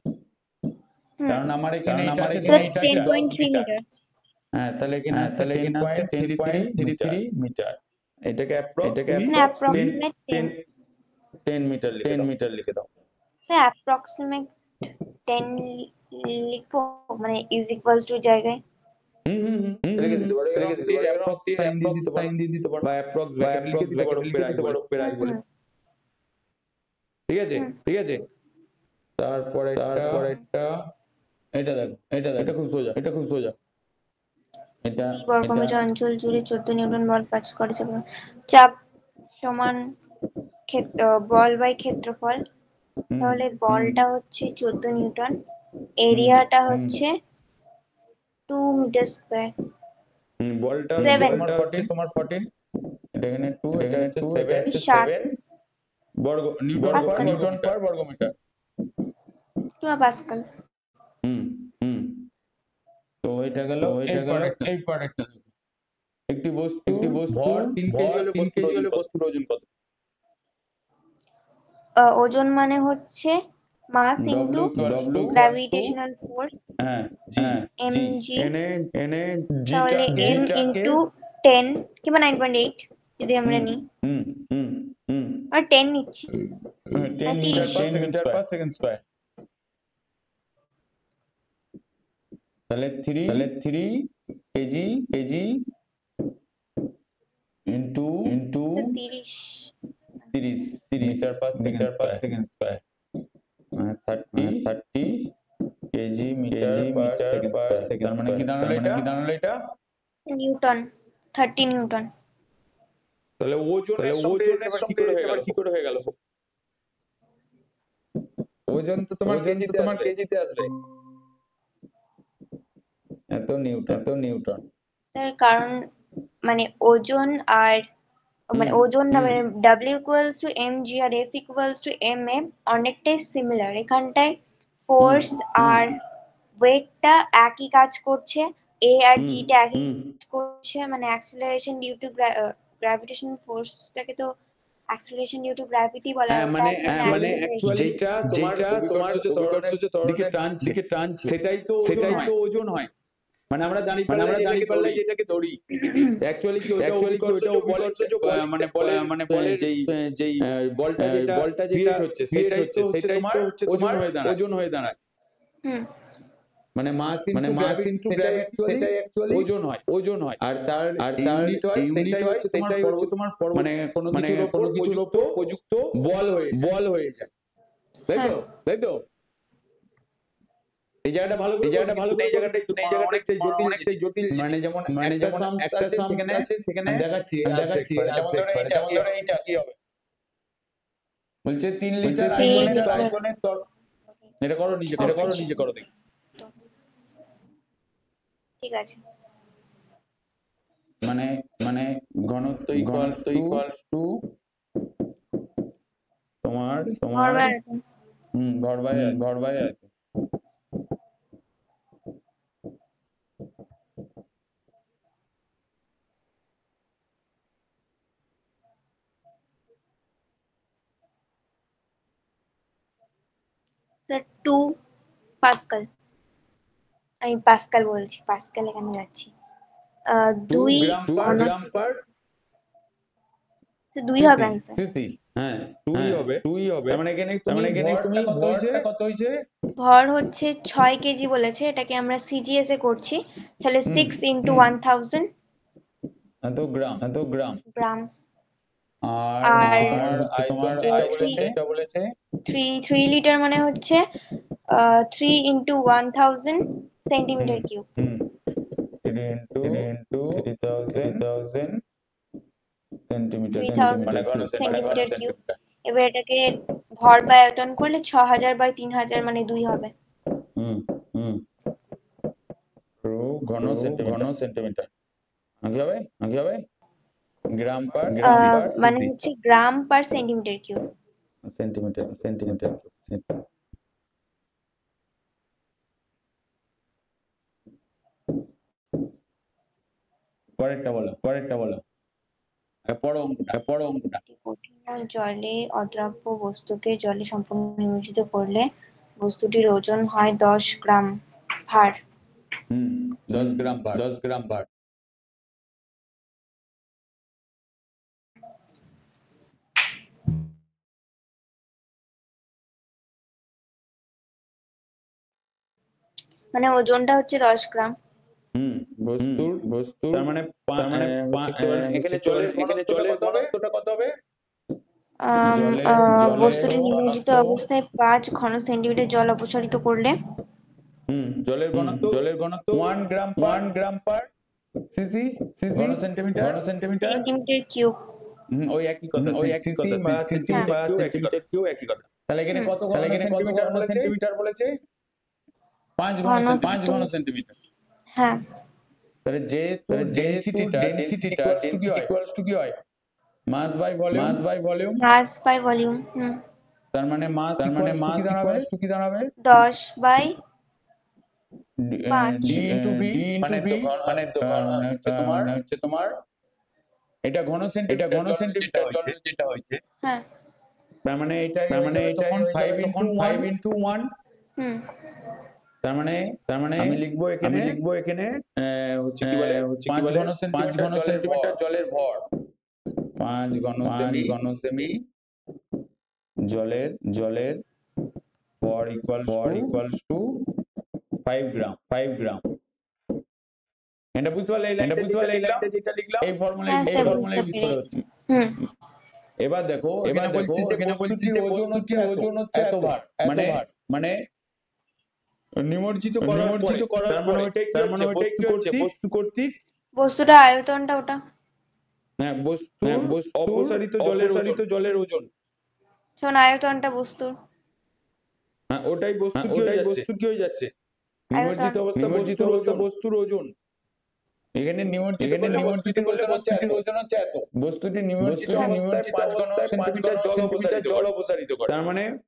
কারণ আমার এখানে এটা আছে 10.3 মিটার। হ্যাঁ তাহলে এখানে আছে 10.33 মিটার এটাকে অ্যাপ্রক্সিমেট 10 মিটার লিখে দাও। অ্যাপ্রক্সিমেট 10 লিখবো মানে ইজ ইকুয়ালস টু জায়গায় লিখে দিতে পারো অ্যাপ্রক্স সাইন দিয়ে দিতে পারো বা অ্যাপ্রক্স লিখে দিতে পারো প্রায় বলে। ঠিক আছে তারপরে এটা দেখো এটা খুব সোজা এটা বর্গমিটার অঞ্চল জুড়ে 14 নিউটন বল কাজ করে। চাপ সমান বল বাই ক্ষেত্রফল। তাহলে বলটা হচ্ছে 14 নিউটন, এরিয়াটা হচ্ছে 2 মিটার স্কয়ার। বলটা তোমার 14 এটা এখানে 2 এটা হচ্ছে 7 বর্গ নিউটন পার বর্গমিটার কিংবা পাস্কাল। তো এটা গেল এই প্রোডাক্টটা একটি বস্তু ভর 3 কেজি হলে বস্তুর ওজন কত? ওজন মানে হচ্ছে মাস ইনটু গ্র্যাভিটেশনাল ফোর্স হ্যাঁ mg, এনে তাহলে m ইনটু 10 কিংবা 9.8 যদি আমরা নিই, আর 10 নিচ্ছি, 10 মিটার পার সেকেন্ড স্কয়ার। তাহলে 3 KG into 30 metre per second square, 30 KG metre per second. তার মানে কি দাঁড়ালো এটা? Newton, 30 newton. তাহলে ওজনের সঙ্গে এবার কি করে হয়ে গেল? ওজন তো তোমার কেজিতে আসবে। এত নিউটন। স্যার কারণ মানে ওজন আর মানে ওজন না, মানে W ইকুয়ালস টু mg আর F ইকুয়ালস টু ma অনেকটাই সিমিলার। এখানটায় ফোর্স আর ওয়েটটা একই কাজ করছে, a আর g টা একই কাজ করছে, মানে অ্যাক্সিলারেশন ডিউ টু গ্র্যাভিটেশনাল ফোর্সটাকে তো অ্যাক্সিলারেশন ডিউ টু গ্র্যাভিটি বলা হয়। মানে যেটা তোমার দিকে টানছে সেটাই তো ওজন হয়। মানে আমরা জানি পারলে এটাকে ধরি, অ্যাকচুয়ালি কি ওটা মানে বলের যেই বলটা যেটা হচ্ছে সেটাই তো তোমার ওজন হয়ে দাঁড়ায়। মানে মাস ইনটু গ্র্যাভিটি সেটাই অ্যাকচুয়ালি ওজন হয়। আর তার ইউনিট হয় সেটাই হচ্ছে তোমার মানে কোনো কিছুর উপর প্রযুক্ত বল হয়ে যায়, তাই তো? এই জায়গাটা ভালো করে এই জায়গাটা অনেকটাই জটিল, মানে যেমন একটা সাম আছে সেখানে দেখাচ্ছি যেমন ধরো এইটা কি হবে? বলছে 3 লিটার আয়তনের এটা করো নিজে করো দেখি। ঠিক আছে। মানে ঘনত্ব ইকুয়ালস টু তোমার ভর বাই আয়তন। স্যার 2 পাস্কাল, আমি পাস্কাল বলছি, পাস্কাল এখানে যাচ্ছি। 2 গ্রাম পার 2 হবে आंसर। সিসি। হ্যাঁ 2ই হবে। তার মানে এখানে তুমি ভরটা কত হইছে? ভর হচ্ছে 6 কেজি বলেছে, এটাকে আমরা সিজিএস এ করছি, তাহলে 6 ইনটু 1000 এত গ্রাম। আর তোমার আয়তন যেটা বলেছে 3 লিটার মানে হচ্ছে 3 into 1000 centimetre cube. 3 into 3000 centimetre, 3000 মানে ঘন সেন্টিমিটার কিউব। এবার এটাকে ভর বাই আয়তন করলে 6000 বাই 3000 মানে 2 হবে। ঘন সেন্টিমিটার। কি হবে? গ্রাম পার মানে হচ্ছে gram per centimetre cube. Centimetre cube. পরেরটা বলো। পড়ো অঙ্কটা। কঠিন জলে অদ্রাব্য বস্তুকে জলে সম্পূর্ণ নিমজ্জিত করলে বস্তুটির ওজন হয় 10 গ্রাম ভার। 10 গ্রাম ভার। মানে ওজনটা হচ্ছে 10 গ্রাম। বস্তুর তার মানে এখানে জলের ঘনত্বটা কত হবে? বস্তুটি নিমজ্জিত অবস্থায় 5 ঘন সেন্টিমিটার জল অপসারিত করলে জলের ঘনত্ব 1 গ্রাম পার সিসি ঘন সেন্টিমিটার কিউব। ওই একই কথা, সিসি বা সেন্টিমিটার কিউব একই কথা। তাহলে এখানে কত ঘন সেন্টিমিটার বলেছে? 5 ঘন সেন্টিমিটার। হ্যাঁ। তাহলে যেহেতু ডেনসিটিটা ইকুয়ালস টু কি হয়? মাস বাই ভলিউম। তার মানে মাস ইকুয়ালস টু কি দাঁড়াবে? 10 বাই 5 ডি ইন্টু ভি মানে ডি হচ্ছে তোমার এটা ঘন সেন্টিমিটার জল যেটা হয়েছে হ্যাঁ তার মানে এটাই হয়ে যাবে তখন 5 ইন্টু 1 হুম তার মানে আমি লিখবো এখানে হচ্ছে কি বলে 5 ঘন সেন্টিমিটার জলের ভর 5 ঘন সেমি জলের ভর ইকুয়ালস টু 5 গ্রাম এটা বুঝতে পারলে এই লাইনটা যেটা লিখলাম এই ফর্মুলা হ্যাঁ স্যার ইউজ বুঝতে করে পেরেছি হুম এবার দেখো এখানে বলছি যে বস্তুটির ওজন হচ্ছে এত ভার মানে নিমজ্জিত করার পরে তার মানে ওইটাই কি হচ্ছে বস্তু কর্তৃক বস্তুটা আয়তনটা ওটা হ্যাঁ বস্তুর অপসারিত জলের ওজন শোন আয়তনটা বস্তুর হ্যাঁ ওটাই বস্তু কি হয়ে যাচ্ছে আয়তন নিমজ্জিত অবস্থা বস্তুর ওজন এখানে নিমজ্জিত করলে বস্তুটির ওজন হচ্ছে এত বস্তুটি নিমজ্জিত অবস্থায় 5 ঘন সেন্টিমিটার জল অপসারিত করে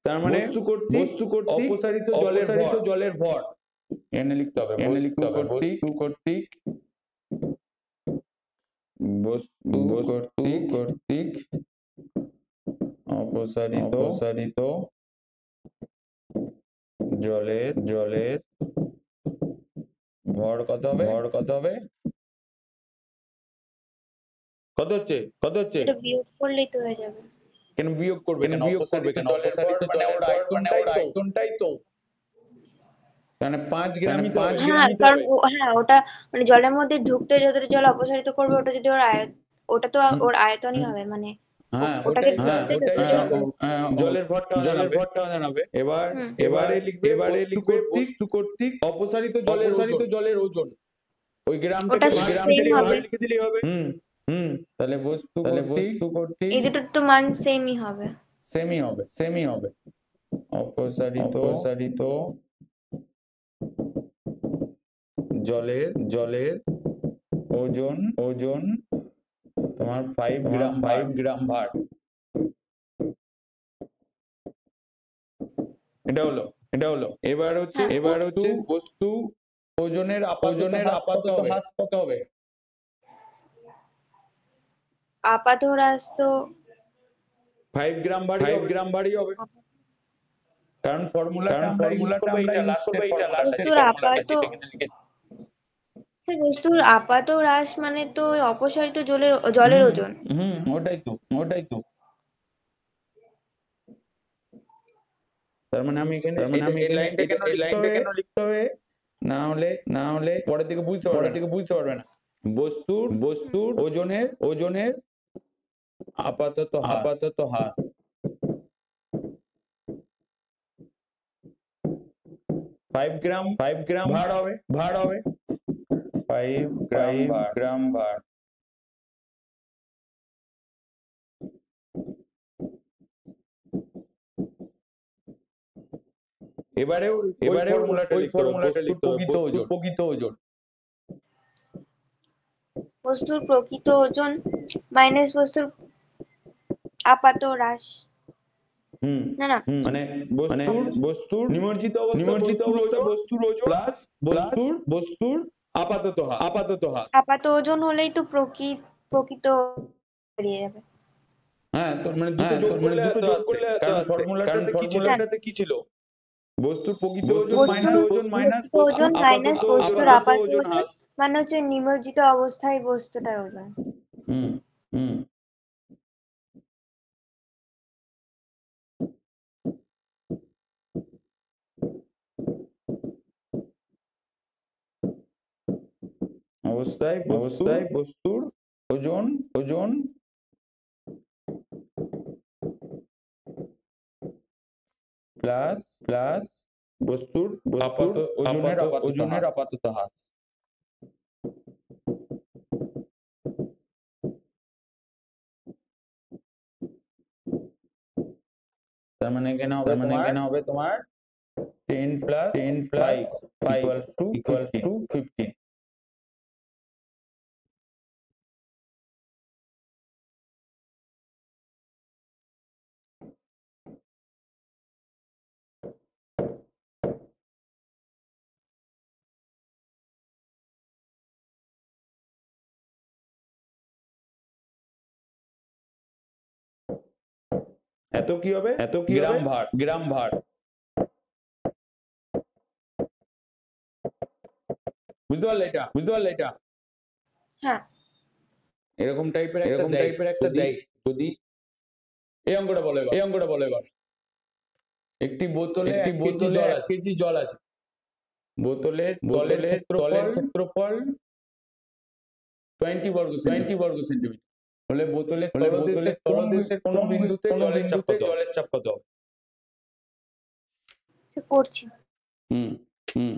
তার মানে বস্তু কর্তৃক অপসারিত জলের ভর এখানে লিখতে হবে বস্তু কর্তৃক অপসারিত জলের ভর কত হবে কত হচ্ছে এটা বিয়োগ করলেই তো হয়ে যাবে কেন বিয়োগ করবে কেন অপসারিত জলের ভর মানে ওর আয়তনটাই তো মানে 5 গ্রামই তো হবে হ্যাঁ কারণ হ্যাঁ ওটা মানে জলের মধ্যে ঢুকতে যতটা জল অপসারিত করবে ওটা যদি ওটা তো ওর আয়তনই হবে মানে হ্যাঁ ওটাকে ঢুকতে জলের ভরটা জানাবে এবারে লিখবে বস্তু কর্তৃক অপসারিত জলের ওজন ওই ওটা সেম হবে লিখে দিলেই হবে তাহলে বস্তু কর্তৃক এই দুটোর তো মান সেমই হবে সেমই হবে অপসারিত জলের ওজন তোমার 5 গ্রাম ভার এটা হলো এবার হচ্ছে বস্তু ওজনের আপাতত হ্রাস কত হবে আপাত হ্রাস তো 5 গ্রাম ভারই হবে কারণ ফর্মুলাটা আমরা ইউজ করব এটা বস্তুর আপাত বস্তুর আপাত হ্রাস মানে তো ওই অপসারিত জলের ওজন ওটাই তো তার মানে আমি এখানে এই লাইনটা কেন লিখতে হবে না হলে পরের দিকে বুঝতে পারবে না বস্তুর ওজনের আপাতত হ্রাস 5 গ্রাম ভার হবে 5 গ্রাম ভার এবারে ওই ফর্মুলাটা লিখতে হবে প্রকৃত ওজন বস্তুর প্রকৃত ওজন মাইনাস বস্তুর আপাত হ্রাস না মানে বস্তুর নিমজ্জিত অবস্থা বস্তুর ওজন প্লাস বস্তুর আপাতত হ্রাস আপাত ওজন হলেই তো প্রকৃত বেরিয়ে যাবে হ্যাঁ তো মানে দুটো যোগ করলে কারণ ফর্মুলাটাতে কি ছিল বস্তুর প্রকৃত ওজন মাইনাস বস্তুর আপাত ওজন মানে হচ্ছে নিমজ্জিত অবস্থায় বস্তুটার ওজন অবস্থায় বস্তুর ওজন প্লাস বস্তুর ওজনের আপাতত হ্রাস তার মানে এখানে হবে তোমার 10 প্লাস 5 ইকুয়ালস টু 15 এত কি হবে গ্রাম ভার বুঝতে পারলে এটা হ্যাঁ এরকম টাইপের একটা দেয় যদি এই অঙ্কটা বলে এবার একটি বোতলে 1 কেজি জল আছে বোতলের ক্ষেত্রফল 20 বর্গ সেন্টিমিটার হলে বোতলের তলদেশের কোন বিন্দুতে জলের চাপ কত হবে করছি হুম হুম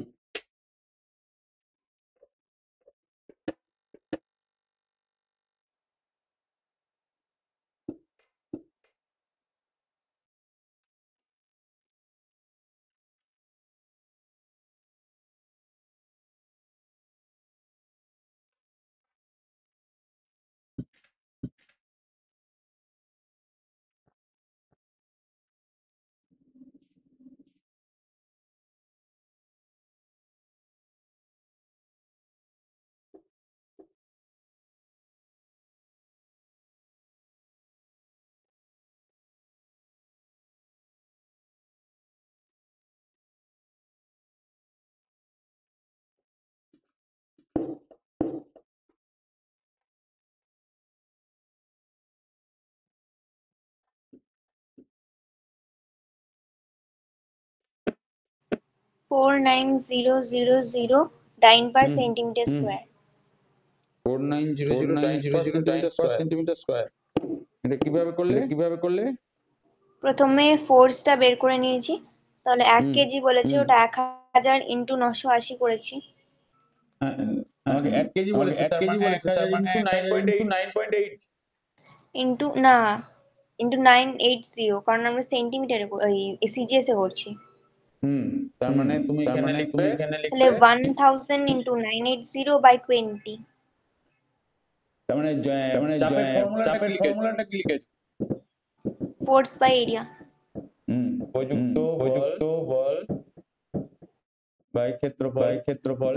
49000 dyne per centimeter square 4900 centimetre square এটা কিভাবে করলে প্রথমে ফোর্সটা বের করে নিয়েছি তাহলে 1 কেজি বলেছে ওটা 1000 ইন্টু 980 করেছি আমাকে 1 কেজি বলেছে তার মানে 1000 ইনটু 9.8 ইন্টু না ইন্টু 980 কারণ আমরা সেন্টিমিটারে সিজিএস এ করছি তার মানে তুমি এখানে লিখবে তাহলে 1000 ইন্টু 980 বাই 20 তার মানে চাপের ফর্মুলাটা কি লিখেছো ফোর্স বাই এরিয়া প্রযুক্ত বল বাই ক্ষেত্রফল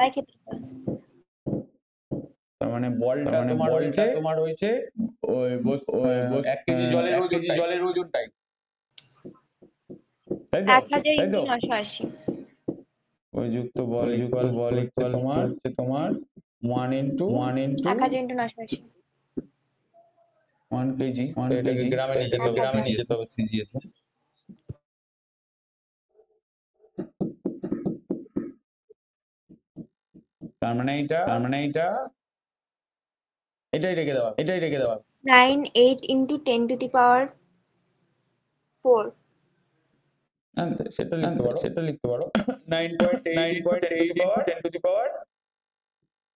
তার মানে বলটা তোমার হয়েছে ওই 1 কেজি জলের ওজনটাই তাই তো 1000 ইন্টু 980 প্রযুক্ত বল হচ্ছে তোমার 1 ইনটু 1000 ইন্টু 980 1 কেজি এটাকে গ্রামে নিয়ে যেতে হবে সিজিএস তার মানে এটা এটাই রেখে দেওয়া 98 ইন্টু 10 টু দি পাওয়ার 4 সেটা লিখতে পারো 9.8 ইনটু 10 টু দি পাওয়ার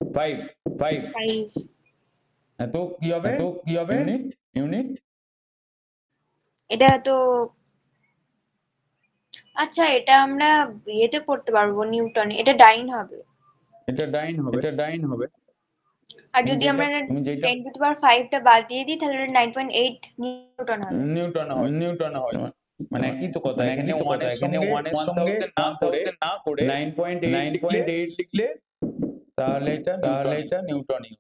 5 এত কি হবে ইউনিট এটা তো আচ্ছা এটা আমরা ইয়েতে করতে পারবো নিউটন এটা ডাইন হবে এটা ডাইন হবে আর যদি আমরা 10 টু দি পাওয়ার 5 টা বাদ দিয়ে দিই তাহলে 9.8 নিউটন হয় মানে একই তো কথা এখানে 1 এর সঙ্গে না করে 9.8 লিখলে তাহলে এটা নিউটনই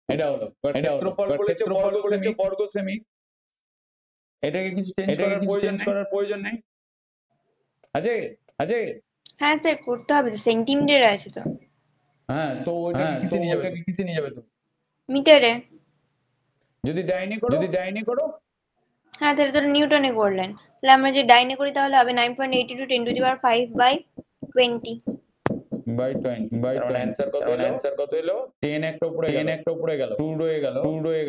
এটা হলো ক্ষেত্রফল বলেছে বর্গ সেমি এটাকে কিছু চেঞ্জ করার প্রয়োজন নেই আছে হ্যাঁ স্যার করতে হবে তো সেন্টিমিটারে আছে তো হ্যাঁ তো ওইটাকে কিসে নিয়ে যাবে তুমি মিটারে যদি ডাইনে করো হ্যাঁ তাহলে তো নিউটনে করলেন তাহলে আমরা যে ডাইনে করি তাহলে হবে 9.82 10 টু দি পাওয়ার 5 বাই 20 তার অ্যানসার কত এলো 10 একটা উপরে গেল 2 রয়ে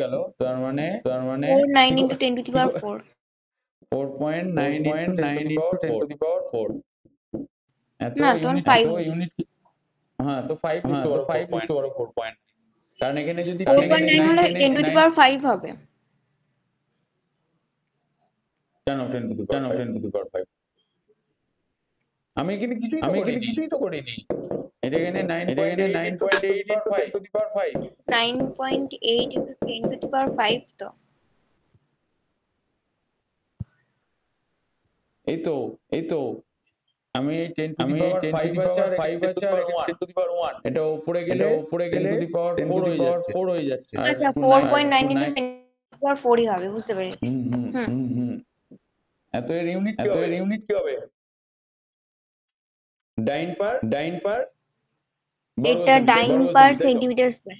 গেল তার মানে 4.9 into 10 to the power 4 4.9 into 10 to the power 4 এত না তখন 5 ইউনিট হ্যাঁ তো 5 লিখতে পারো 4 পয়েন্ট কারণ এখানে যদি 4.9 হলে 10 টু দি পাওয়ার 5 হবে কেন 10 টু দি পাওয়ার 5 আমি এখানে কিছুই তো করিনি এটা এখানে 9.8 to the power 5 9.8 into 10 to the power 5 তো এই তো আমি 10 টু দি পাওয়ার 5 আছে আর 10 টু দি পাওয়ার 1 এটা উপরে গেলে 10 টু দি পাওয়ার 4 হয়ে যাচ্ছে আচ্ছা 4.9 ইনটু পর 4ই হবে, বুঝতে পেরেছি। এত এর ইউনিট কি হবে? ডাইন পার এটা ডাইন পার সেন্টিমিটার স্কয়ার।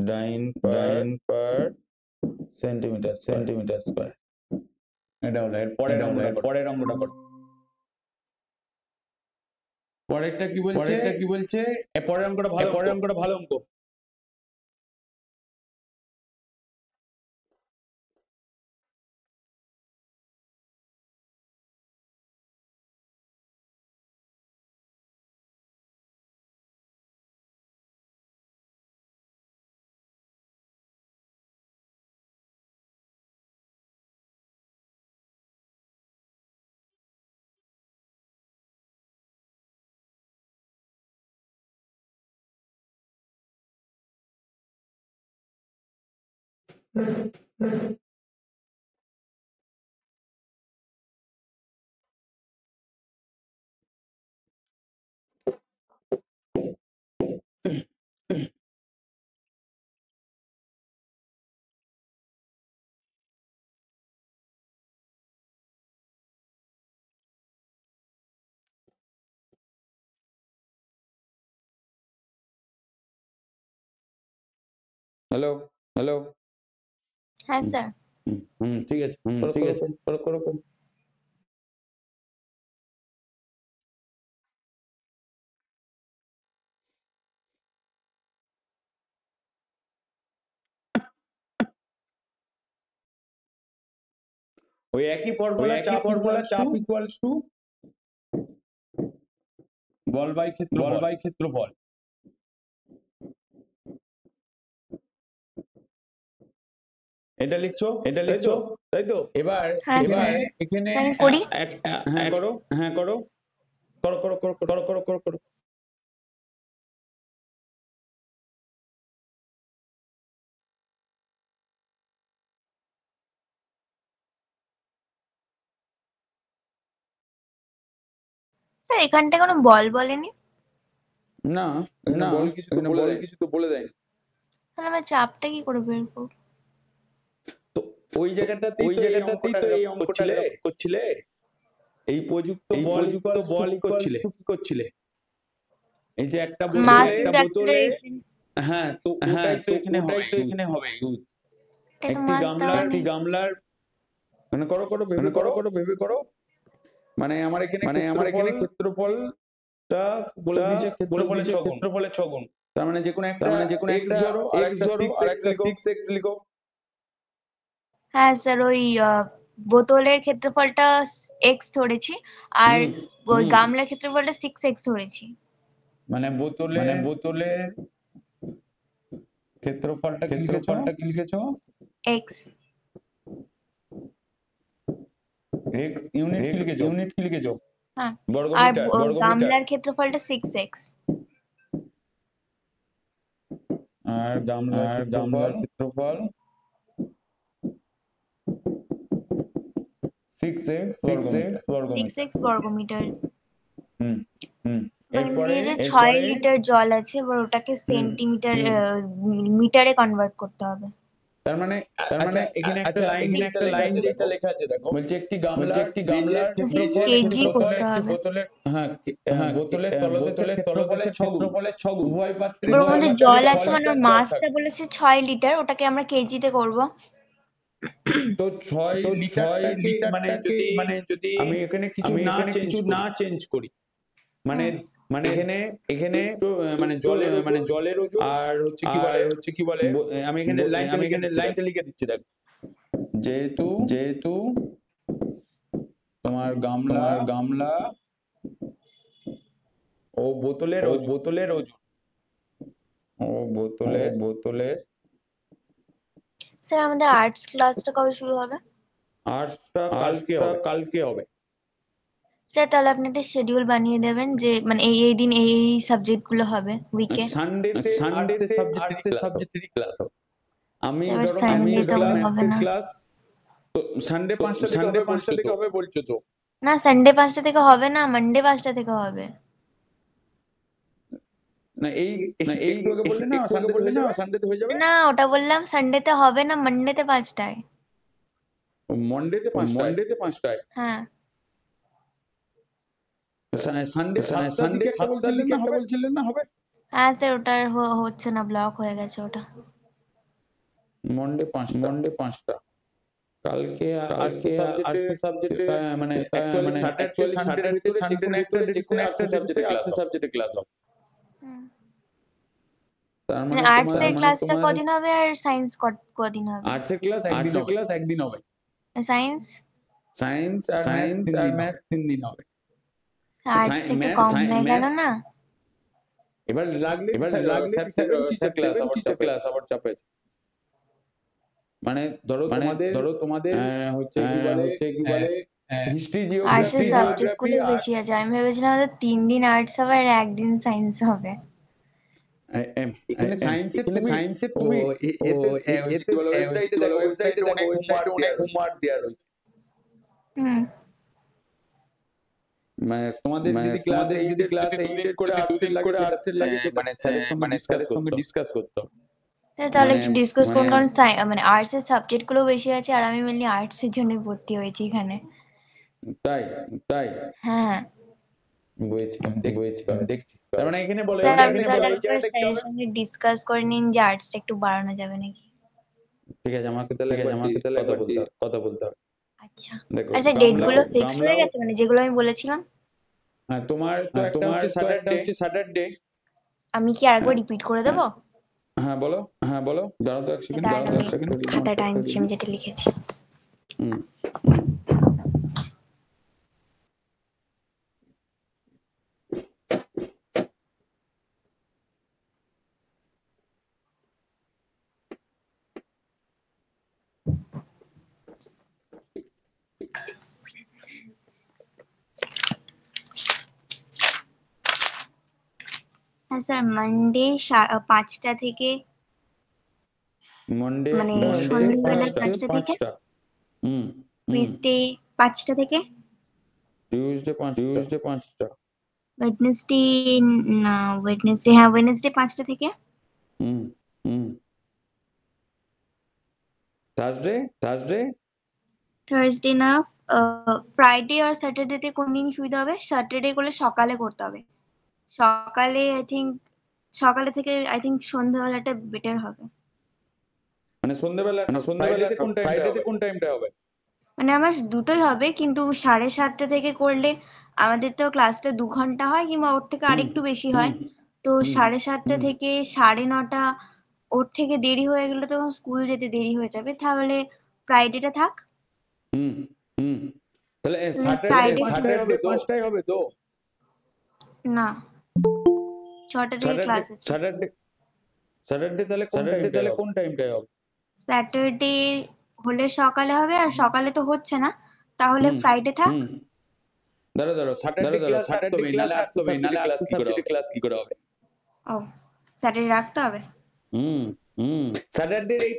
ডাইন পার সেন্টিমিটার স্কয়ার। এটা হলো এর পরের অঙ্কটা করো। পরেরটা কি বলছে? এর পরের অঙ্কটা ভালো অঙ্ক। হ্যালো হ্যাঁ স্যার। ঠিক আছে করো। ওই একই ফর্মুলা চাপ ইকুয়ালস টু বল বাই ক্ষেত্রফল। এটা লিখছো তাই তো? এবার হ্যাঁ স্যার। এখানে আমি করি। হ্যাঁ করো। স্যার এখানটায় কোনো বল বলেনি। না বল কিছু তো বলে দেয়নি। তাহলে আমরা চাপটা কি করে বের করব? তো ওই জায়গাটাতেই তো এই অঙ্কটা করছিলে। এই প্রযুক্ত বল কি করছিলে? এই যে একটা মাস বোতলে হ্যাঁ তো ওটাই তো এখানে হবে ইউজ। একটি গামলার মানে ভেবে করো। মানে আমার এখানে ক্ষেত্রফলটা বলে দিয়েছে ক্ষেত্রফলের 6 গুণ। তার মানে যে কোনো একটা x ধরো আর একটা 6x লিখো। হ্যাঁ স্যার, ওই বোতলের ক্ষেত্রফলটা x ধরেছি আর ওই গামলার ক্ষেত্রফলটা 6x ধরেছি। মানে বোতলের ক্ষেত্রফলটা কি লিখেছো? x ইউনিট কি লিখেছো? হ্যাঁ। আর বর্গমিটার। গামলার ক্ষেত্রফলটা 6x। আর গামলার ক্ষেত্রফল 6x বর্গমিটার। এরপরে যে 6 লিটার জল আছে, এবার ওটাকে সেন্টিমিটার মিটারে কনভার্ট করতে হবে। তার মানে এখানে একটা লাইন যেটা লেখা আছে দেখো, বলছে একটি গামলার ক্ষেত্রফল কেজি করতে হবে। বোতলের তলদেশের ক্ষেত্রফলের 6 গুণ। উভয় পাত্রে এবার ওর মধ্যে জল আছে, মানে ওর মাসটা বলেছে 6 লিটার, ওটাকে আমরা কেজিতে করব। তো 6 লিটারটাকে মানে যদি আমি এখানে কিছু না চেঞ্জ করি, মানে এখানে মানে জলের ওজন আর হচ্ছে কি বলে আমি এখানে লাইনটা লিখে দিচ্ছি দেখো। যেহেতু তোমার গামলা ও বোতলের ওজন বোতলের স্যার আমাদের আর্টস ক্লাসটা কবে শুরু হবে? আর্টসটা কালকে হবে। স্যার তাহলে আপনি একটা শিডিউল বানিয়ে দেবেন যে মানে এই দিন এই সাবজেক্ট গুলো হবে উইকে। সানডেতে সাবজেক্টেরই ক্লাস হবে। আমি এবার ধরো Sunday তো হবে ম্যাথসের না। ক্লাস তো সানডে 5টা থেকে হবে বলছো তো? না, সানডে 5টা থেকে হবে না, মানডে 5টা থেকে হবে। না এইগুলোকে বললে না সানডেতে হয়ে যাবে। না ওটা বললাম সানডেতে হবে না, মানডেতে 5টায়। মন্ডেতে 5টায়। হ্যাঁ সানডে 7টার দিকে একটা বলছিলেন না হবে। হ্যাঁ স্যার ওটা আর হচ্ছে না, ব্লক হয়ে গেছে ওটা। মন্ডে 5টা। কালকে আর্টস সাবজেক্টে মানে অ্যাকচুয়ালি স্যাটারডে সানডের ভিতরে যে কোনো একটা সাবজেক্টে ক্লাস হবে। তার মানে মানে আর্টস এর ক্লাসটা তোমার কদিন হবে আর সায়েন্স কদিন হবে? আর্টসের ক্লাস একদিন হবে। সায়েন্স আর ম্যাথ 3 দিন হবে। আর্টস একটু কম হয়ে গেল না? এবার লাগলে স্যার টিচার ক্লাস আবার চাপে আছে। মানে ধরো তোমাদের হচ্ছে কি বলে হিস্ট্রি আর্টস এর সাবজেক্ট জিওগ্রাফি গুলো বেশি আছে, আমি ভেবেছিলাম আমাদের 3 দিন আর্টস হবে আর 1 দিন সায়েন্স হবে। এখানে সায়েন্সে তুমি এতে ওয়েবসাইটে অনেক হোমওয়ার্ক দেয়া রয়েছে। মানে তোমাদের যদি ক্লাস 8 করে আর্টসের লাগে মানে স্যারের সঙ্গে ডিসকাস করতে হবে। তাহলে একটু ডিসকাস করুন, কারণ মানে আর্টস এর সাবজেক্ট গুলো বেশি আছে আর আমি মেনলি আর্টস এর জন্য ভর্তি হয়েছি এখানে। তাই হ্যাঁ বুঝেছি দেখছি। তার মানে এখানে বলে স্যারের সঙ্গে ডিসকাস করে নিন যে আর্টসটা একটু বাড়ানো যাবে নাকি। ঠিক আছে, আমাকে তাহলে কথা বলতে হবে। আচ্ছা দেখো আচ্ছা, ডেট গুলো ফিক্স হয়ে গেছে মানে যেগুলো আমি বলেছিলাম? হ্যাঁ, তোমার তো একটা হচ্ছে স্যাটারডে। আমি কি আরেকবার রিপিট করে দেবো? হ্যাঁ বলো। দাঁড়াও তো এক সেকেন্ড। খাতাটা আনছি আমি যেটা লিখেছি। হ্যাঁ স্যার, মানডে 5টা থেকে, মন্ডে মানে সন্ধ্যাবেলা 5টা থেকে, টুইসডে 5টা থেকে, টিউসডে 5টা, ওয়েডনেসডে না ওয়েডনেসডে 5টা থেকে, থার্সডে না, ফ্রাইডে আর স্যাটারডেতে কোন দিন সুবিধা হবে? স্যাটারডে করলে সকালে করতে হবে। সকালে থেকে সন্ধ্যাবেলাটা বেটার হবে। মানে সন্ধ্যাবেলা ফ্রাইডেতে কোন টাইমটা হবে? মানে আমার দুটোই হবে, কিন্তু 7:30 থেকে করলে আমাদের তো ক্লাসটা 2 ঘন্টা হয় কিংবা ওর থেকে আরেকটু বেশি হয়, তো 7:30 থেকে 9:30 ওর থেকে দেরি হয়ে গেলে তো স্কুল যেতে দেরি হয়ে যাবে, তাহলে ফ্রাইডেটা থাক। তাহলে ফ্রাইডে 5টায় হবে তো? না 6টা থেকে ক্লাস আছে। স্যাটারডে তাহলে কোন টাইমটায় হবে? স্যাটারডে হলে সকালে হবে, আর সকালে তো হচ্ছে না, তাহলে ফ্রাইডে থাক। দাঁড়াও স্যাটারডে ক্লাস রাখতে হবে, নালে আর্টস সাবজেক্টে ক্লাস কি করে হবে? ও স্যাটারডে রাখতে হবে। স্যাটারডে এই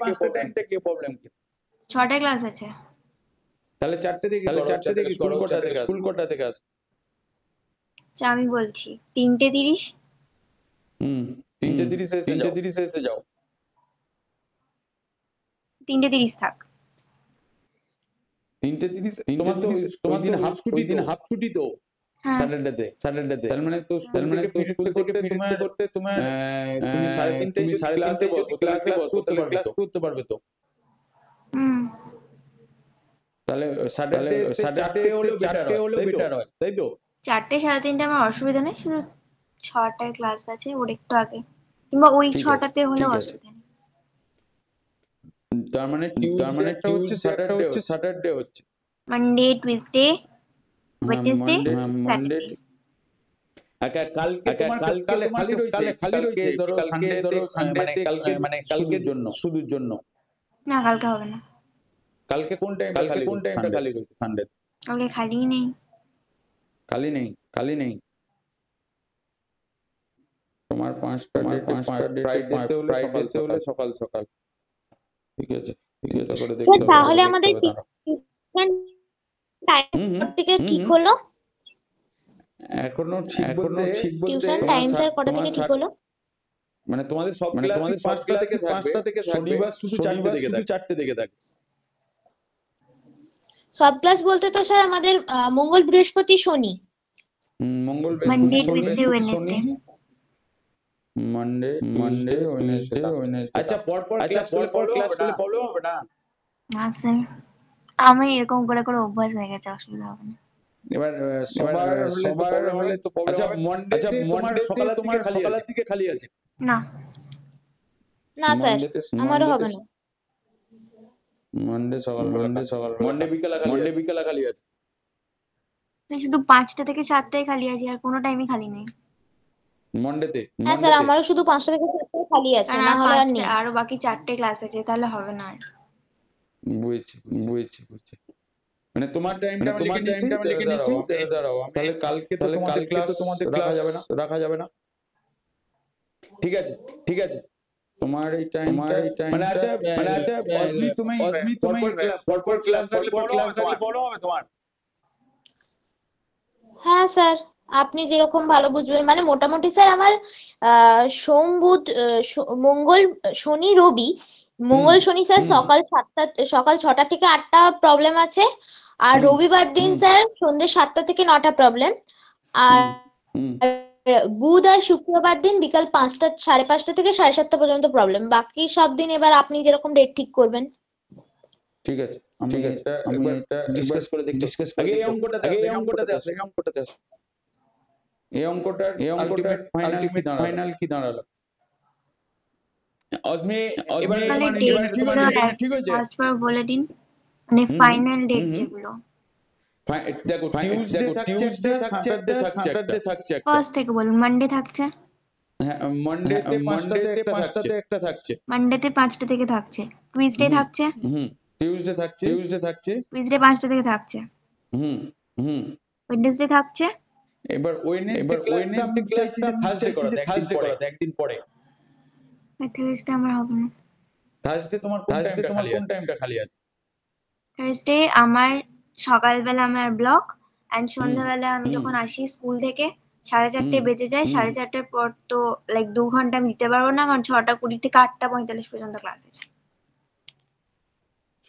5টা টাইমটা কি প্রবলেম কি? 6টায় ক্লাস আছে। তাহলে 4টে থেকে স্কুল কোটা থেকে আসে? আচ্ছা আমি বলছি 3:30। 3:30 এসে যাও। 3:30 থাক। 3:30 তোমার দিন হাফ ছুটি তো স্যাটারডেতে। তার মানে তো স্কুল থেকে ফিরতে করতে তোমার তুমি 3:30 ক্লাসে ক্লাস করতে পারবে তো? তাহলে স্যাটারডে হলো বেটার হয়, তাই তো? 4টে 3:30 আমার অসুবিধা নেই, শুধু 6টায় ক্লাস আছে ওর একটু আগে, কিংবা ওই 6টাতে হলেও অসুবিধা নেই। তার মানে টিউসডে হচ্ছে স্যাটারডে হচ্ছে মানডে, টুইসডে, ওয়েডনেসডে, মন্ডে। কালকে খালি রয়েছে ধরো সানডে মানে কালকে শুধুর জন্য। না কালকে হবে না। কালকে কোন টাইমটা খালি রয়েছে সানডে? কালকে খালি নেই। তোমার 5টা ফ্রাইডেতে হলে সকাল। ঠিক আছে করে দেখতে হবে। তাহলে আমাদের টাইম থেকে ঠিক হলো? এখনো ঠিক বলতে টিউশন তোমার টাইম স্যার কটা থেকে ঠিক হলো? মানে তোমাদের সব ক্লাসই 5টা থেকে থাকবে, শনিবার শুধু 4টে থেকে থাকবে। সব ক্লাস বলতে তো স্যার আমাদের মঙ্গল বৃহস্পতি শনি। মঙ্গল মানডে বৃহস্পতি টুইসডে শনি ওয়েডনেসডে। Monday Wednesday. আচ্ছা পরপর ক্লাস করলে প্রবলেম হবে না? না স্যার, আমি এরকম করে করে অভ্যাস হয়ে গেছে, অসুবিধা হবে না। এবার সবার হলে তো প্রবলেম। আচ্ছা মন্ডে তোমার সকালের দিকে খালি আছে? না না স্যার, আমারও হবে না। মন্ডে সকাল মন্ডে বিকালে খালি আছে। শুধু 5টা থেকে 7টায় খালি আছে, আর কোনো টাইমই খালি নেই। মন্ডেতে? হ্যাঁ স্যার, আমারও শুধু 5টা থেকে 7টায় খালি আছে, না হলে আর নেই। আরো বাকি 4টে ক্লাস আছে, তাহলে হবে না আর। বুঝছি। মানে তোমার টাইমটা আমি লিখে নিচ্ছি, দাঁড়াও তাহলে কালকে তো তোমাদের ক্লাস রাখা যাবে না। ঠিক আছে তোমার এই টাইমটা মানে আচ্ছা তুমি পরপর ক্লাস রাখলে বড় হবে তোমার। হ্যাঁ স্যার, আপনি যেরকম ভালো বুঝবেন। মানে মোটামুটি স্যার আমার সোম বুধ মঙ্গল শনি রবি, মঙ্গল শনি স্যার সকাল 6টা থেকে 8টা প্রবলেম আছে, আর রবিবার দিন স্যার সন্ধ্যে 7টা থেকে 9টা প্রবলেম, আর বুধ আর শুক্রবার দিন বিকাল 5টা 5:30 থেকে 7:30 পর্যন্ত প্রবলেম। বাকি সব দিন এবার আপনি যেরকম ডেট ঠিক করবেন। ঠিক আছে, আমি এটা ডিসকাস করে দেখি। আগে এই অঙ্কটাতে আসো। এই অঙ্কটার আলটিমেট ফাইনাল কি দাঁড়ালো? অজমি এবারে ঠিক হয়েছে? ফার্স্টবার বলে দিন, মানে ফাইনাল ডেট যেগুলো। দেখো টিউসডে থাকছে একটা, স্যাটারডে থাকছে একটা। ফার্স্ট থেকে বলুন। মানডে থাকছে? হ্যাঁ, মানডেতে 5টাতে একটা থাকছে। মানডেতে 5টা থেকে থাকছে। টুইসডে থাকছে? টিউসডে থাকছে। টুইসডে 5টা থেকে থাকছে। ওয়েডনেসডে থাকছে? এবার ওয়েডনেসডে ক্লাসটা আমি চাইছি যে থার্সডে করাতে, একদিন পরে। থার্সডে আমার হবে না। থার্সডে তোমার কোন টাইমটা খালি আছে? থার্সডে আমার সকালবেলা আমার ব্লক, এন্ড সন্ধ্যাবেলা আমি যখন আসি স্কুল থেকে 4:30 বেজে যায়। 4:30 পর তো 2 ঘন্টা আমি দিতে পারবো না, কারণ 6:20 থেকে 8:45 পর্যন্ত ক্লাস আছে।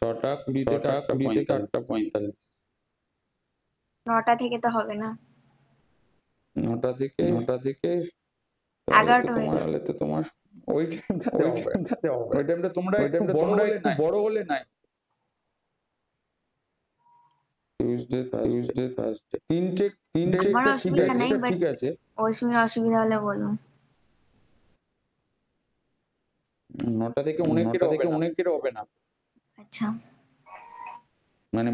6:20 থেকে 8:45। 9টা থেকে তো হবে না। 9টা থেকে 11টা হয়ে যাবে। তো তোমার ওই টাইমটাতে হবে। ওই টাইমটা তোমরা একটু বড় হলে নাই। টিউসডে থার্সডে তিনটে ঠিক আছে। অসুবিধা হলে বলুন। 9টা থেকে অনেকের হবে না। আচ্ছা, মানে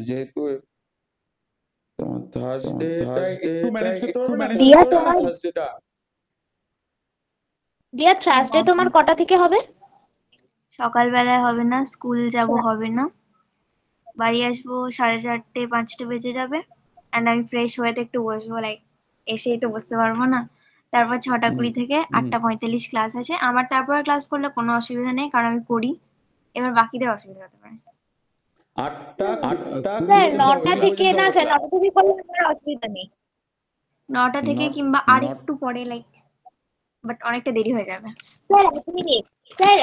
যেহেতু তোমার থার্সডেটা একটু ম্যানেজ করতে পারবে না? দিয়া থার্সডে তোমার কটা থেকে হবে? সকালবেলায় হবে না, স্কুল যাব হবে না, বাড়ি আসবো 4:30 5টা বেজে যাবে, এন্ড আমি ফ্রেশ হয়ে তো একটু বসবো, এসেই তো বসতে পারবো না। তারপর 6:20 থেকে 8:45 ক্লাস আছে আমার। তারপর ক্লাস করলে কোনো অসুবিধা নেই, কারণ আমি করি। এবার বাকিদের অসুবিধা হতে পারে। 8টা স্যার 9টা থেকে না স্যার, 9টা থেকে করলে আমার অসুবিধা নেই। 9টা থেকে কিংবা আর একটু পরে, বাট অনেকটা দেরি হয়ে যাবে। স্যার এক মিনিট স্যার,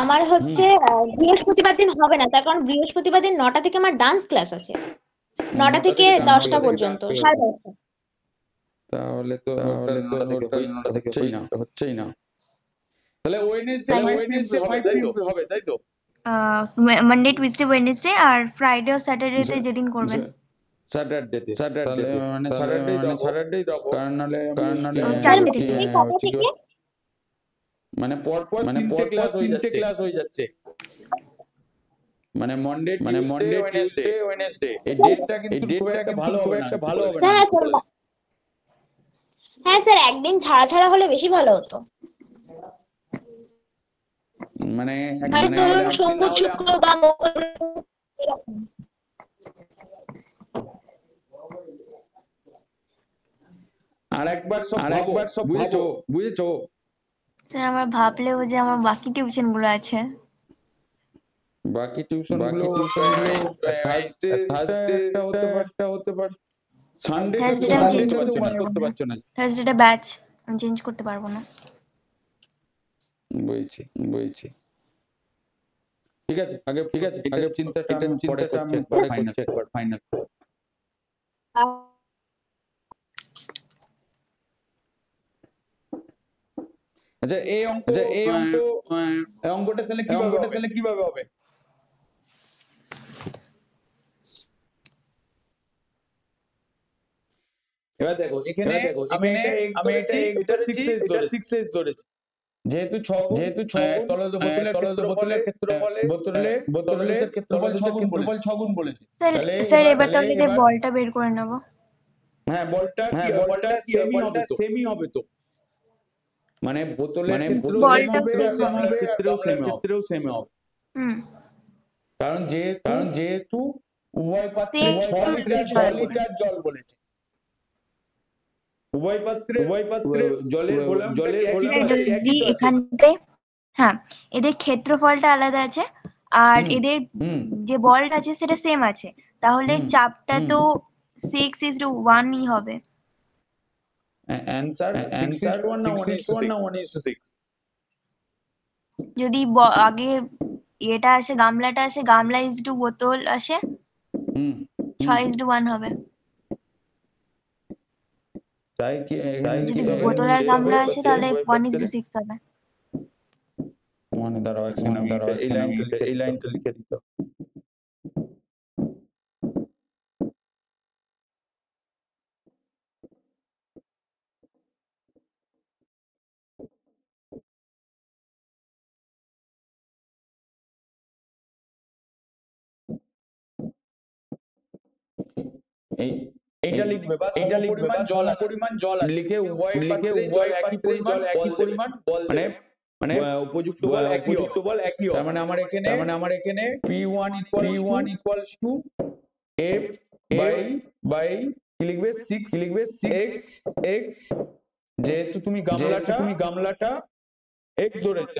আমার হচ্ছে বৃহস্পতিবার দিন হবে না, তার কারণ বৃহস্পতিবার দিন 9টা থেকে আমার ডান্স ক্লাস আছে, 9টা থেকে 10টা পর্যন্ত, 10:30। তাহলে তো 9টা থেকে হচ্ছেই না। তাহলে ওয়েডনেসডে 5 হবে, তাই তো? মানডে টুইসডে ওয়েডনেসডে আর ফ্রাইডে ও স্যাটারডেতে যেদিন করবেন। স্যাটারডে মানে স্যাটারডেই দাও, কারণ নালে মানে পরপর 3টে ক্লাস হয়ে যাচ্ছে। মানে মন্ডে টিউসডে ওয়েডনেসডে। এই ডেটটা কিন্তু খুব একটা ভালো হবে না। হ্যাঁ স্যার, একদিন ছাড়া হলে বেশি ভালো হতো। মানে ধরুন সোম বুধ শুক্র বা মঙ্গল। আরেকবার সব বুঝেছো? স্যার আমার ভাবলেও যে আমার বাকি টিউশন গুলো আছে। বাকি টিউশন গুলো থার্সডে একটা হতে পারে। সানডে থার্সডেটা আমি চেঞ্জ করতে করতে পারবো না। পারছো না। থার্সডেটা ব্যাচ, আমি চেঞ্জ করতে পারবো না। বুঝছি বুঝছি, ঠিক আছে আগে চিন্তাটা আমি পরে করছি একবার ফাইনাল। আচ্ছা এই অঙ্কটা তাহলে কিভাবে হবে? এবার দেখো এখানে আমি এটা x ধরেছি, যেহেতু 6 বোতলের ক্ষেত্রফল 6 গুণ বলেছে। স্যার এবার তাহলে এদের বলটা বের করে নেব। হ্যাঁ বলটা সেমই হবে তো, মানে বোতলের ক্ষেত্রেও সেম হবে। কারণ যেহেতু উভয় পাত্রে 6 লিটার জল বলেছে, উভয় পাত্রে জলের ভলিউমটা যদি এখানটায়, হ্যাঁ এদের ক্ষেত্রফলটা আলাদা আছে আর এদের যে বলটা আছে সেটা সেম আছে, তাহলে চাপটা তো 6:1 ই হবে। অ্যানসার 6:1 না 1:6? যদি আগে এটা আসে, গামলাটা আসে, গামলা ইজ টু বোতল আসে, 6:1 হবে। যদি বোতল আর গামলা আসে তাহলে 1:6 হবে। মানে দাঁড়াও এই লাইনটা লিখে দিতে হবে। এইটা লিখবে বা পরিমাণ জল আছে, লিখে উভয় জল একই পরিমাণ বল, মানে উপযুক্ত বল একই হবে। তার মানে আমার এখানে P1 equals to F by কি লিখবে 6x, যেহেতু তুমি গামলাটা x ধরেছো,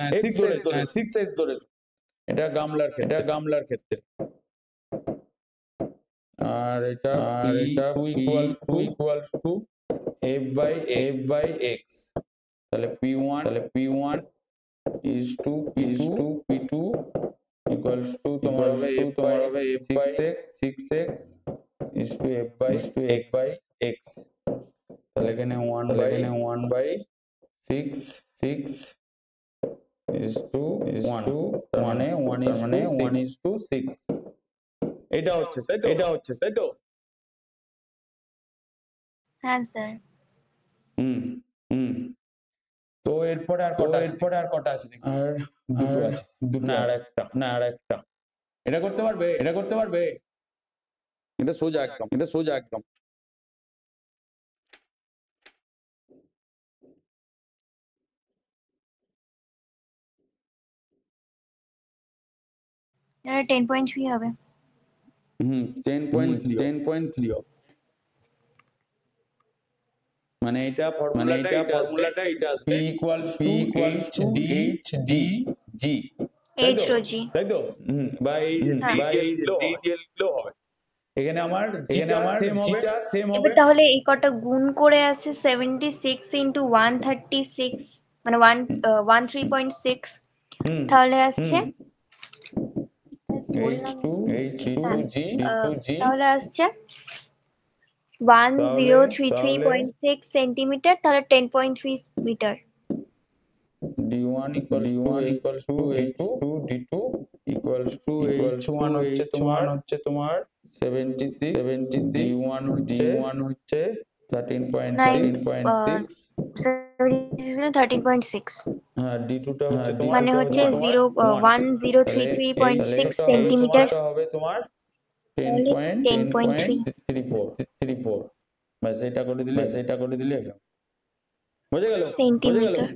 6s ধরেছো, এটা গামলার ক্ষেত্রে, আর এটা P2 equals to F by x, তাহলে P1 is to P2 equals to তোমার হবে F by 6x is to F by x, তাহলে এখানে 1 by 6 is to 1, তার মানে 1 is to 6। এটা হচ্ছে তাই তো? হ্যাঁ স্যার। তো এরপরে আর কটা আছে? আর দুটো আছে, না আর একটা। এটা করতে পারবে? এটা সোজা একদম। এটা 10.3 হবে। 10.3 হবে। মানে এটা ফর্মুলাটা এটা আসবে P equals to HDG, তাই তো? বা এই দিলেও হবে। এখানে আমার সেম হবে। এবার তাহলে এই কটা গুণ করে আসে 76 into 136, মানে 13.6, তাহলে আসছে তাহলে আসছে 1033.6 সেন্টিমিটার, তাহলে 10.3 metre. D1 equals to H2 D2 equals to H1 হচ্ছে তোমার 76, D1 হচ্ছে 13.6, 13.6, হ্যাঁ D2 টা হচ্ছে তোমার মানে হচ্ছে 1033.6 সেন্টিমিটার হবে তোমার 10.34। ব্যাস এটা করে দিলে একদম বুঝে গেল? Centimetre,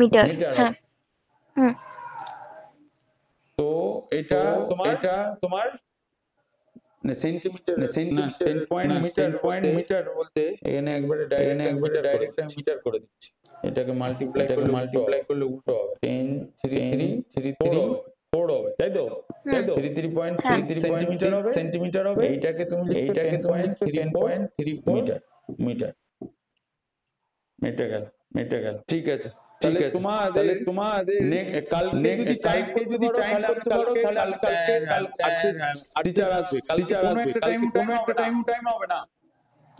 metre. হ্যাঁ তো এটা তোমার সেন্টিমিটার, 10 মিটার বলতে এখানে একবারে ডাইরেক্ট মিটার করে দিচ্ছি। এটাকে মাল্টিপ্লাই করলে উল্টো হবে, 10 3 হবে। 4 হবে, তাই তো? হুম 33.6 সেন্টিমিটার হবে। এইটাকে তুমি লিখছো 10.34 মিটার। মিটে গেল। ঠিক আছে। তাহলে তোমাদের কালকে যদি টাইম করতে পারো তাহলে আমি কালকে টিচার আসবে। কালকে কোনো একটা টাইম হবে না।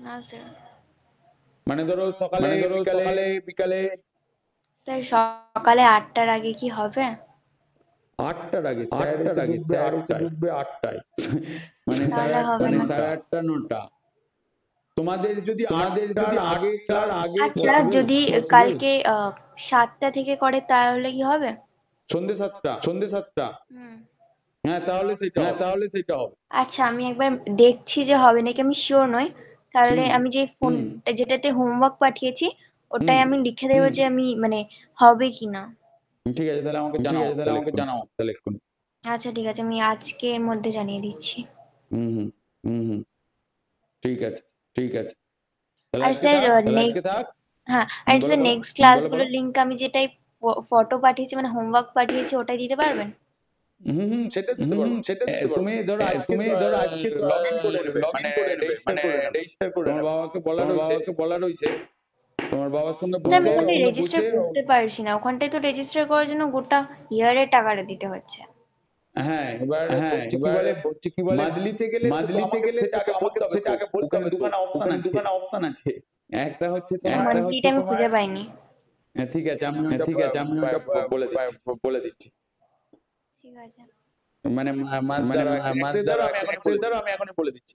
না স্যার। মানে ধরো সকালে বিকালে স্যার সকালে 8টার আগে কি হবে? 8টার আগে স্যার এসে ঢুকবে 8টায়। মানে তাহলে হবে না। 8:30 9টা। তোমাদের যদি 8টার আগে আচ্ছা যদি কালকে 7টা থেকে করে তাহলে কি হবে? সন্ধ্যে 7টা। হুম হ্যাঁ তাহলে সেটা হবে। আচ্ছা আমি একবার দেখছি যে হবে নাকি, আমি শিওর নই। তাহলে আমি যে ফোন যেটাতে হোমওয়ার্ক পাঠিয়েছি ওটাই আমি লিখে দেবো যে আমি মানে হবে কিনা। ঠিক আছে, তাহলে আমাকে জানাও তাহলে এক্ষুনি। আচ্ছা ঠিক আছে, আমি আজকের মধ্যে জানিয়ে দিচ্ছি। হুম ঠিক আছে। তাহলে আর আজকে স্যার থাক। হ্যাঁ আর স্যার নেক্সট ক্লাসগুলোর লিংক আমি যেটাই ফটো পাঠিয়েছি মানে হোমওয়ার্ক পাঠিয়েছি ওটাই দিতে পারবেন? সেটা দিতে পারবো। তুমি ধরো আজকে লগইন করে নেবে, মানে রেজিস্টার করে তোমার বাবাকে বলা রয়েছে তোমার বাবার সঙ্গে স্যার আমি ওখানে রেজিস্টার করতে পারছি না, ওখানটায় তো রেজিস্টার করার জন্য গোটা ইয়ারের টাকাটা দিতে হচ্ছে। হ্যাঁ এবার হচ্ছে কি বলে মাদলিতে গেলে সেটা আগে বলতে হবে। দুখানা অপশন আছে। একটা হচ্ছে মান্থলিটা আমি খুঁজে পাইনি। ঠিক আছে আমি ওটা বলে দিচ্ছি। ঠিক আছে মানে মাস দ্বারা আমি এখনই বলে দিচ্ছি।